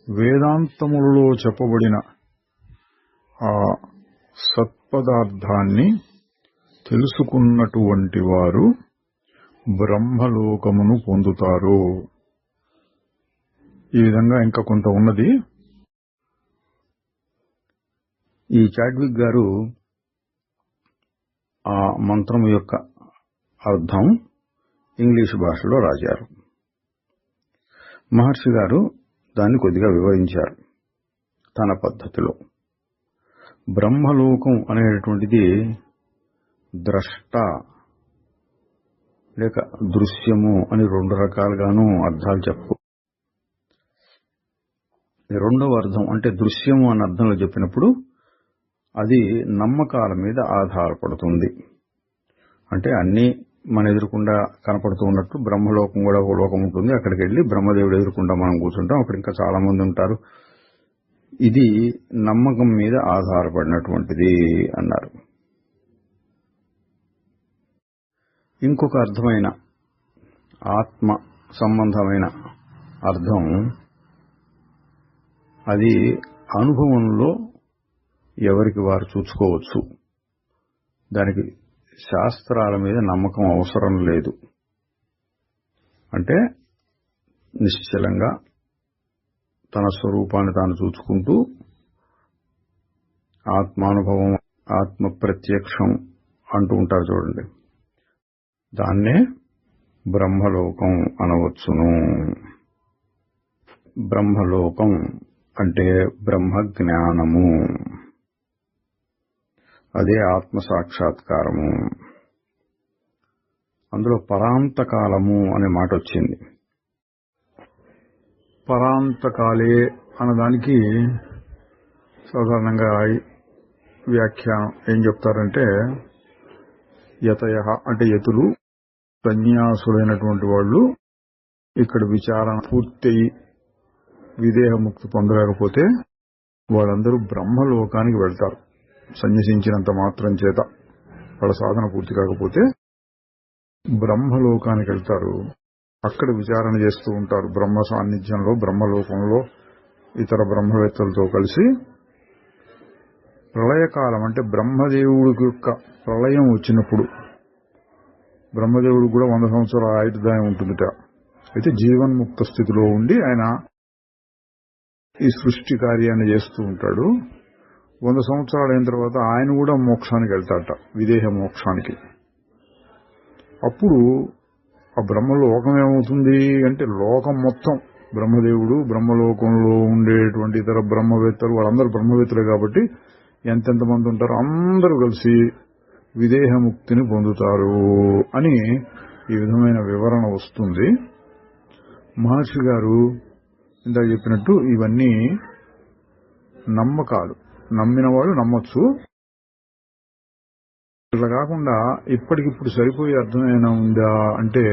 వేదాంతములలో చెప్పబడిన ఆ సత్పదార్థాన్ని తెలుసుకున్నటువంటి వారు బ్రహ్మలోకమును పొందుతారు. ఈ విధంగా ఇంకా కొంత ఉన్నది. ఈ చాడ్విక్ గారు ఆ మంత్రం యొక్క అర్థం ఇంగ్లీష్ భాషలో రాశారు. మహర్షి గారు దాన్ని కొద్దిగా వివరించారు తన పద్ధతిలో. బ్రహ్మలోకం అనేటువంటిది ద్రష్ట లేక దృశ్యము అని 2 రకాలుగాను అర్థాలు చెప్పు. రెండవ అర్థం అంటే దృశ్యము అన్న అర్థంలో చెప్పినప్పుడు అది నమ్మకాల మీద ఆధారపడుతుంది. అంటే అన్నీ మన ఎదురుకుండా కనపడుతూ ఉన్నట్టు బ్రహ్మలోకం కూడా ఒక లోకం ఉంటుంది. అక్కడికి వెళ్ళి బ్రహ్మదేవుడు ఎదురుకుండా మనం కూర్చుంటాం. అక్కడ ఇంకా చాలా మంది ఉంటారు. ఇది నమ్మకం మీద ఆధారపడినటువంటిది అన్నారు. ఇంకొక అర్థమైన ఆత్మ సంబంధమైన అర్థం అది అనుభవంలో ఎవరికి వారు చూసుకోవచ్చు. దానికి శాస్త్రాల మీద నమ్మకం అవసరం లేదు. అంటే నిశ్చలంగా తన స్వరూపాన్ని తాను చూసుకుంటూ ఆత్మానుభవం, ఆత్మ ప్రత్యక్షం అంటూ ఉంటారు చూడండి. దాన్నే బ్రహ్మలోకం అనవచ్చును. బ్రహ్మలోకం అంటే బ్రహ్మ జ్ఞానము, అదే ఆత్మ సాక్షాత్కారము. అందులో పరాంతకాలము అనే మాట వచ్చింది. పరాంతకాలే అన్నదానికి సాధారణంగా వ్యాఖ్యానం ఏం చెప్తారంటే, యతయ అంటే యతులు, సన్యాసులైనటువంటి వాళ్ళు ఇక్కడ విచారణ పూర్తయి విదేహముక్తి పొందలేకపోతే వాళ్ళందరూ బ్రహ్మలోకానికి వెళ్తారు. సన్యసించినంత మాత్రం చేత వాళ్ళ సాధన పూర్తి కాకపోతే బ్రహ్మలోకానికి వెళ్తారు. అక్కడ విచారణ చేస్తూ ఉంటారు. బ్రహ్మ సాన్నిధ్యంలో, బ్రహ్మలోకంలో ఇతర బ్రహ్మవేత్తలతో కలిసి. ప్రళయకాలం అంటే బ్రహ్మదేవుడి యొక్క ప్రళయం వచ్చినప్పుడు, బ్రహ్మదేవుడికి కూడా 100 సంవత్సరాల ఆయుర్దాయం ఉంటుందిట. అయితే జీవన్ముక్త స్థితిలో ఉండి ఆయన ఈ సృష్టి కార్యాన్ని చేస్తూ ఉంటాడు. 100 సంవత్సరాలు అయిన తర్వాత ఆయన కూడా మోక్షానికి వెళ్తాడట, విదేహ మోక్షానికి. అప్పుడు ఆ బ్రహ్మలోకం ఏమవుతుంది అంటే, లోకం మొత్తం బ్రహ్మదేవుడు, బ్రహ్మలోకంలో ఉండేటువంటి ఇతర బ్రహ్మవేత్తలు, వాళ్ళందరూ బ్రహ్మవేత్తలే కాబట్టి ఎంతెంతమంది ఉంటారో అందరూ కలిసి విదేహముక్తిని పొందుతారు అని ఈ విధమైన వివరణ వస్తుంది. మహర్షి గారు ఇందాక చెప్పినట్టు ఇవన్నీ నమ్మకాలు, నమ్మిన వాళ్ళు నమ్మొచ్చు. ఇట్లా కాకుండా ఇప్పటికిప్పుడు సరిపోయే అర్థం ఏమైనా ఉందా అంటే,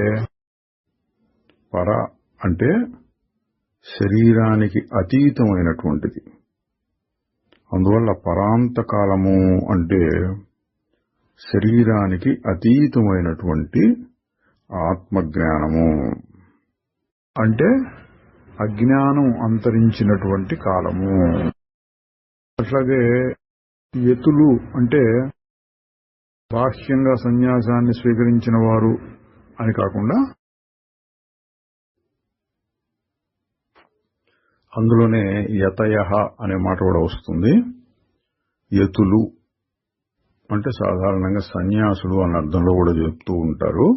పర అంటే శరీరానికి అతీతమైనటువంటిది. అందువల్ల పరాంతకాలము అంటే శరీరానికి అతీతమైనటువంటి ఆత్మజ్ఞానము, అంటే అజ్ఞానం అంతరించినటువంటి కాలము. అట్లాగే యతులు అంటే బాహ్యంగా సన్యాసాన్ని స్వీకరించిన వారు అని కాకుండా, అందులోనే యతయ అనే మాట కూడా వస్తుంది. యతులు అంటే సాధారణంగా సన్యాసులు అన్న అర్థంలో కూడా చెప్తూ ఉంటారు.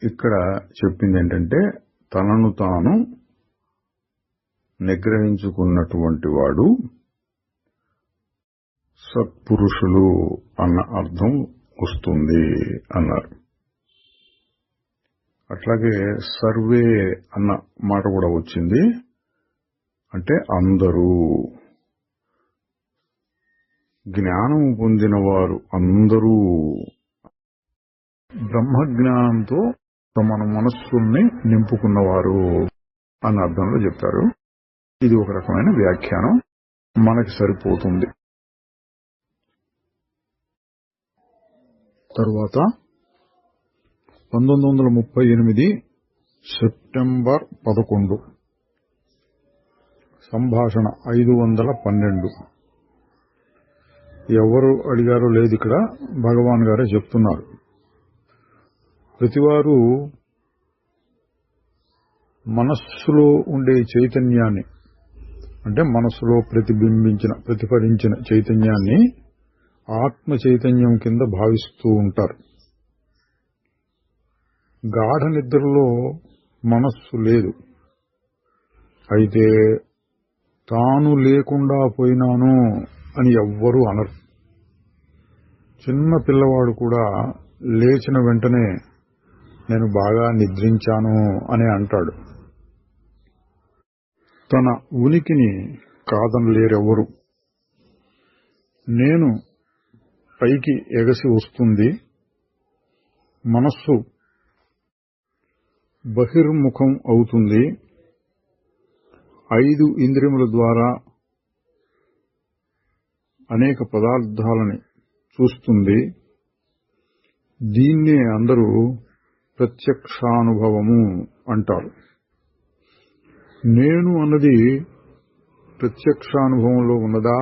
ఇక్కడ చెప్పింది ఏంటంటే, తనను తాను నిగ్రహించుకున్నటువంటి వాడు సత్పురుషులు అన్న అర్థం వస్తుంది అన్నారు. అట్లాగే సర్వే అన్న మాట కూడా వచ్చింది. అంటే అందరూ, జ్ఞానం పొందిన వారు అందరూ బ్రహ్మజ్ఞానంతో మన మనస్సుల్ని నింపుకున్నవారు అన్న అర్థంలో చెప్తారు. ఇది ఒక రకమైన వ్యాఖ్యానం, మనకి సరిపోతుంది. తరువాత 1938 సెప్టెంబర్ 11 సంభాషణ 512. ఎవరు అడిగారో లేదు, ఇక్కడ భగవాన్ గారే చెప్తున్నారు. ప్రతివారు మనస్సులో ఉండే చైతన్యాన్ని, అంటే మనస్సులో ప్రతిఫలించిన చైతన్యాన్ని ఆత్మ చైతన్యం కింద భావిస్తూ ఉంటారు. గాఢ నిద్రలో మనస్సు లేదు. అయితే తాను లేకుండా పోయినాను అని ఎవ్వరూ అనరు. చిన్న పిల్లవాడు కూడా లేచిన వెంటనే నేను బాగా నిద్రించాను అని అంటాడు. తన ఉనికిని కాదనలేరెవరు. నేను పైకి ఎగసి వస్తుంది, మనస్సు బహిర్ముఖం అవుతుంది, 5 ఇంద్రియముల ద్వారా అనేక పదార్థాలని చూస్తుంది. దీన్నే అందరూ ప్రత్యక్షానుభవము అంటారు. నేను అన్నది ప్రత్యక్షానుభవంలో ఉన్నదా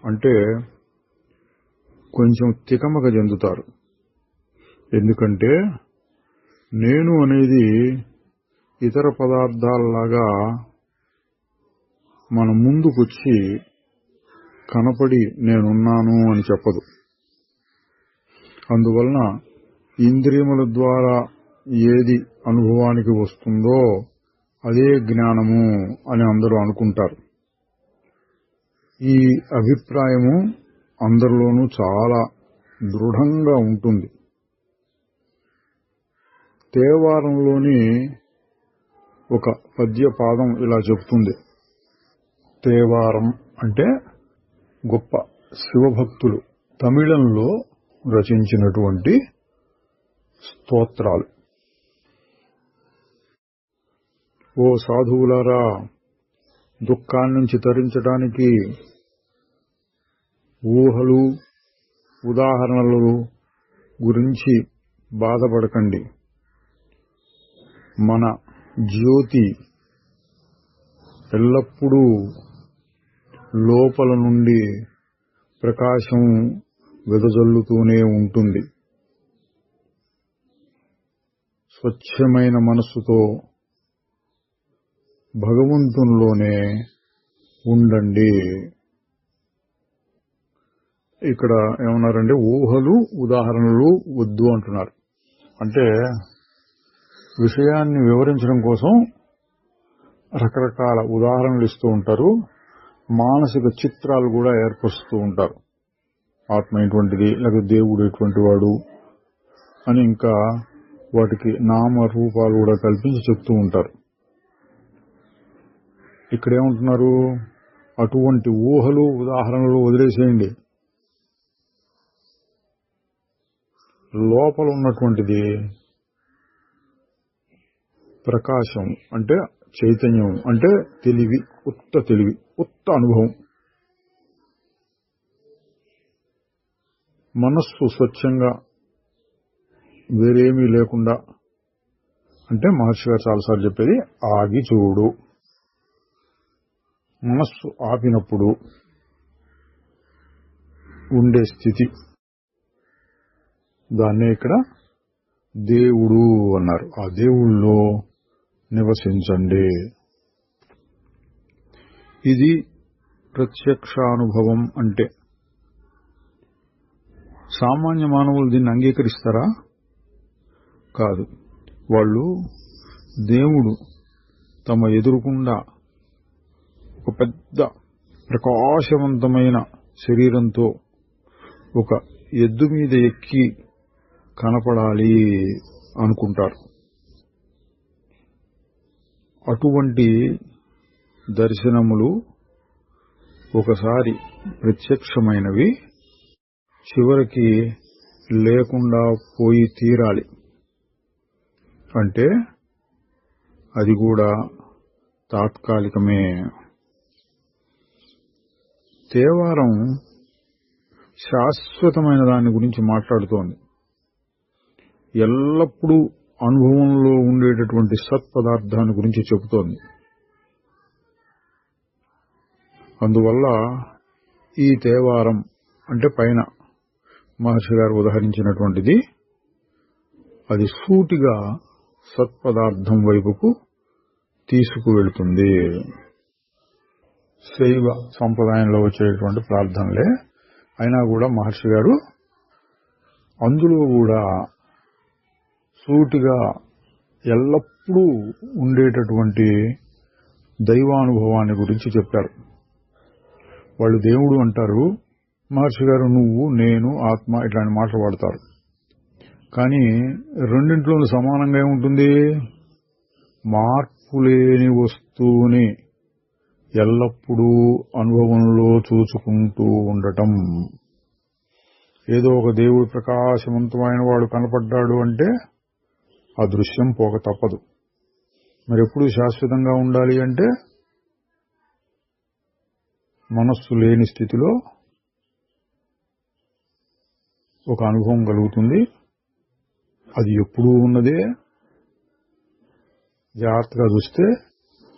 అంటే కొంచెం తికమక చెందుతారు. ఎందుకంటే నేను అనేది ఇతర పదార్థాలలాగా మన ముందుకొచ్చి కనపడి నేనున్నాను అని చెప్పదు. అందువలన ఇంద్రియముల ద్వారా ఏది అనుభవానికి వస్తుందో అదే జ్ఞానము అని అందరూ అనుకుంటారు. ఈ అభిప్రాయము అందరిలోనూ చాలా దృఢంగా ఉంటుంది. తేవారంలోని ఒక పద్యపాదం ఇలా చెప్తుంది. తేవారం అంటే గొప్ప శివభక్తులు తమిళంలో రచించినటువంటి స్తోత్రాలు. ఓ సాధువులారా, దుఃఖాన్నించి తరించడానికి ఊహలు, ఉదాహరణలు గురించి బాధపడకండి. మన జ్యోతి ఎల్లప్పుడూ లోపల నుండి ప్రకాశం వెదజల్లుతూనే ఉంటుంది. స్వచ్ఛమైన మనస్సుతో భగవంతునిలోనే ఉండండి. ఇక్కడ ఏమన్నారంటే ఊహలు, ఉదాహరణలు వద్దు అంటున్నారు. అంటే విషయాన్ని వివరించడం కోసం రకరకాల ఉదాహరణలు ఇస్తూ ఉంటారు. మానసిక చిత్రాలు కూడా ఏర్పరుస్తూ ఉంటారు. ఆత్మ ఎటువంటిది, లేకపోతే దేవుడు ఎటువంటి వాడు అని ఇంకా వాటికి నామ రూపాలు కూడా కల్పించి చెప్తూ ఉంటారు. ఇక్కడేమంటున్నారు, అటువంటి ఊహలు, ఉదాహరణలు వదిలేసేయండి. లోపల ఉన్నటువంటిది ప్రకాశం అంటే చైతన్యం, అంటే తెలివి, ఉత్త అనుభవం. మనస్సు స్వచ్ఛంగా వేరేమీ లేకుండా, అంటే మహర్షి గారు చాలాసార్లు చెప్పేది ఆగి చూడు. మనస్సు ఆపినప్పుడు ఉండే స్థితి, దాన్నే ఇక్కడ దేవుడు అన్నారు. ఆ దేవుళ్ళో నివసించండి. ఇది ప్రత్యక్షానుభవం అంటే. సామాన్య మానవులు దీన్ని అంగీకరిస్తారా? కాదు. వాళ్ళు దేవుడు తమ ఎదురుకుండా ఒక పెద్ద ప్రకాశవంతమైన శరీరంతో ఒక ఎద్దు మీద ఎక్కి కనపడాలి అనుకుంటారు. అటువంటి దర్శనములు ఒకసారి ప్రత్యక్షమైనవి చివరికి లేకుండా పోయి తీరాలి. అంటే అది కూడా తాత్కాలికమే. తేవారం శాశ్వతమైన దాని గురించి మాట్లాడుతోంది. ఎల్లప్పుడూ అనుభవంలో ఉండేటటువంటి సత్పదార్థాన్ని గురించి చెబుతోంది. అందువల్ల ఈ తేవారం అంటే పైన మహర్షి గారు ఉదహరించినటువంటిది, అది సూటిగా సత్పదార్థం వైపుకు తీసుకువెళ్తుంది. శైవ సంప్రదాయంలో వచ్చేటువంటి ప్రార్థనలే అయినా కూడా మహర్షి గారు అందులో కూడా సూటిగా ఎల్లప్పుడూ ఉండేటటువంటి దైవానుభవాన్ని గురించి చెప్పారు. వాళ్ళు దేవుడు అంటారు, మహర్షి గారు నువ్వు, నేను, ఆత్మ ఇట్లాంటి మాటలు వాడతారు. కానీ రెండింటిలోనూ సమానంగా ఏముంటుంది? మార్పు లేని వస్తువుని ఎల్లప్పుడూ అనుభవంలో చూసుకుంటూ ఉండటం. ఏదో ఒక దేవుడు ప్రకాశవంతమైన వాడు కనపడ్డాడు అంటే ఆ దృశ్యం పోక తప్పదు. మరి ఎప్పుడు శాశ్వతంగా ఉండాలి అంటే మనస్సు లేని స్థితిలో ఒక అనుభవం కలుగుతుంది. అది ఎప్పుడూ ఉన్నదే. జాగ్రత్తగా చూస్తే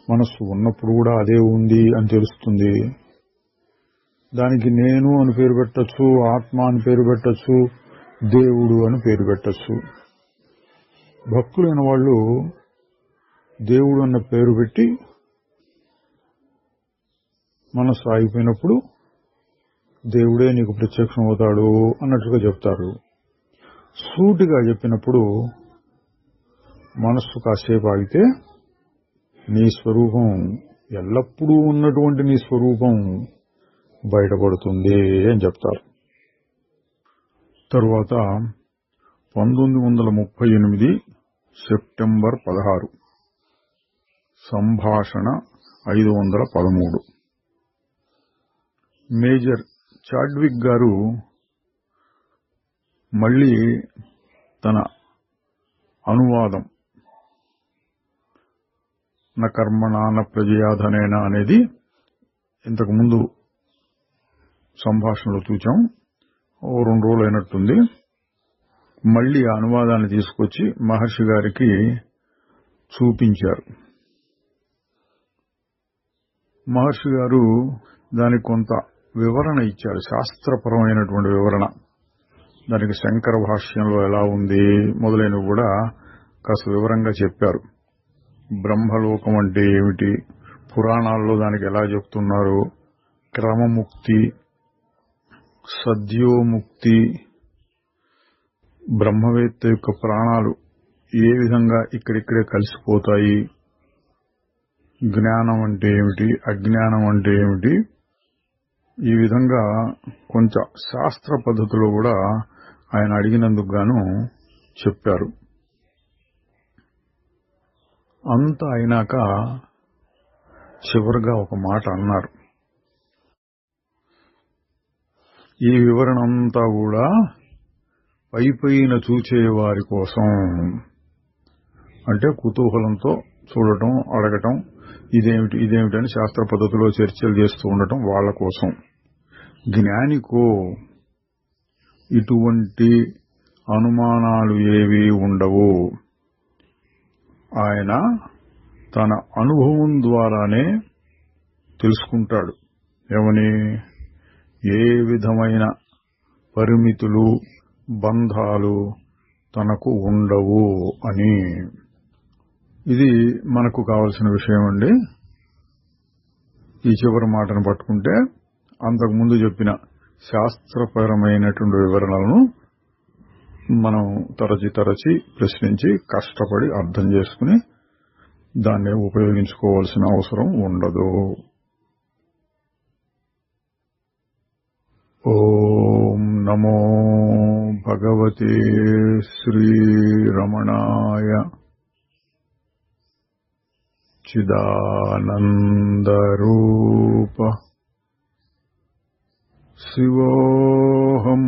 మనస్సు ఉన్నప్పుడు కూడా అదే ఉంది అని తెలుస్తుంది. దానికి నేను అని పేరు పెట్టచ్చు, ఆత్మ అని పేరు పెట్టచ్చు, దేవుడు అని పేరు పెట్టచ్చు. భక్తులైన వాళ్ళు దేవుడు అన్న పేరు పెట్టి మనస్సు ఆగిపోయినప్పుడు దేవుడే నీకు ప్రత్యక్షం అవుతాడు అన్నట్టుగా చెప్తారు. సూటిగా చెప్పినప్పుడు మనస్సు కాసేపు ఆగితే నీ స్వరూపం, ఎల్లప్పుడూ ఉన్నటువంటి నీ స్వరూపం బయటపడుతుంది అని చెప్తారు. తరువాత 1938 సెప్టెంబర్ 16 సంభాషణ 513. మేజర్ చాడ్విక్ గారు మళ్లీ తన అనువాదం న కర్మణాన ప్రజయాధనేన అనేది ఇంతకుముందు సంభాషణలో చూచాం. 2 రోజులు అయినట్టుంది. మళ్లీ ఆ అనువాదాన్ని తీసుకొచ్చి మహర్షి గారికి చూపించారు. మహర్షి గారు దానికి కొంత వివరణ ఇచ్చారు, శాస్త్రపరమైనటువంటి వివరణ. దానికి శంకర భాష్యంలో ఎలా ఉంది మొదలైనవి కూడా కాస్త వివరంగా చెప్పారు. బ్రహ్మలోకం అంటే ఏమిటి, పురాణాల్లో దానికి ఎలా చెప్తున్నారు, క్రమముక్తి, సద్యోముక్తి, బ్రహ్మవేత్త యొక్క ప్రాణాలు ఏ విధంగా ఇక్కడిక్కడే కలిసిపోతాయి, జ్ఞానం అంటే ఏమిటి, అజ్ఞానం అంటే ఏమిటి, ఈ విధంగా కొంచెం శాస్త్ర పద్ధతిలో కూడా ఆయన అడిగినందుకు గాను చెప్పారు. అంతా అయినాక చివరిగా ఒక మాట అన్నారు. ఈ వివరణ అంతా కూడా పైపైన చూచేవారి కోసం, అంటే కుతూహలంతో చూడటం, అడగటం, ఇదేమిటని శాస్త్ర పద్ధతిలో చర్చలు చేస్తూ ఉండటం వాళ్ళ కోసం. జ్ఞానికో ఇటువంటి అనుమానాలు ఏవీ ఉండవు. ఆయన తన అనుభవం ద్వారానే తెలుసుకుంటాడు. ఏమని? ఏ విధమైన పరిమితులు, బంధాలు తనకు ఉండవు అని. ఇది మనకు కావలసిన విషయం అండి. ఈ చివరి మాటను పట్టుకుంటే అంతకుముందు చెప్పిన శాస్త్రపరమైనటువంటి వివరణలను మనం తరచి ప్రశ్నించి కష్టపడి అర్థం చేసుకుని దాన్ని ఉపయోగించుకోవాల్సిన అవసరం ఉండదు. ఓం నమో భగవతే శ్రీరమణాయ చిదానందరూప శివోహం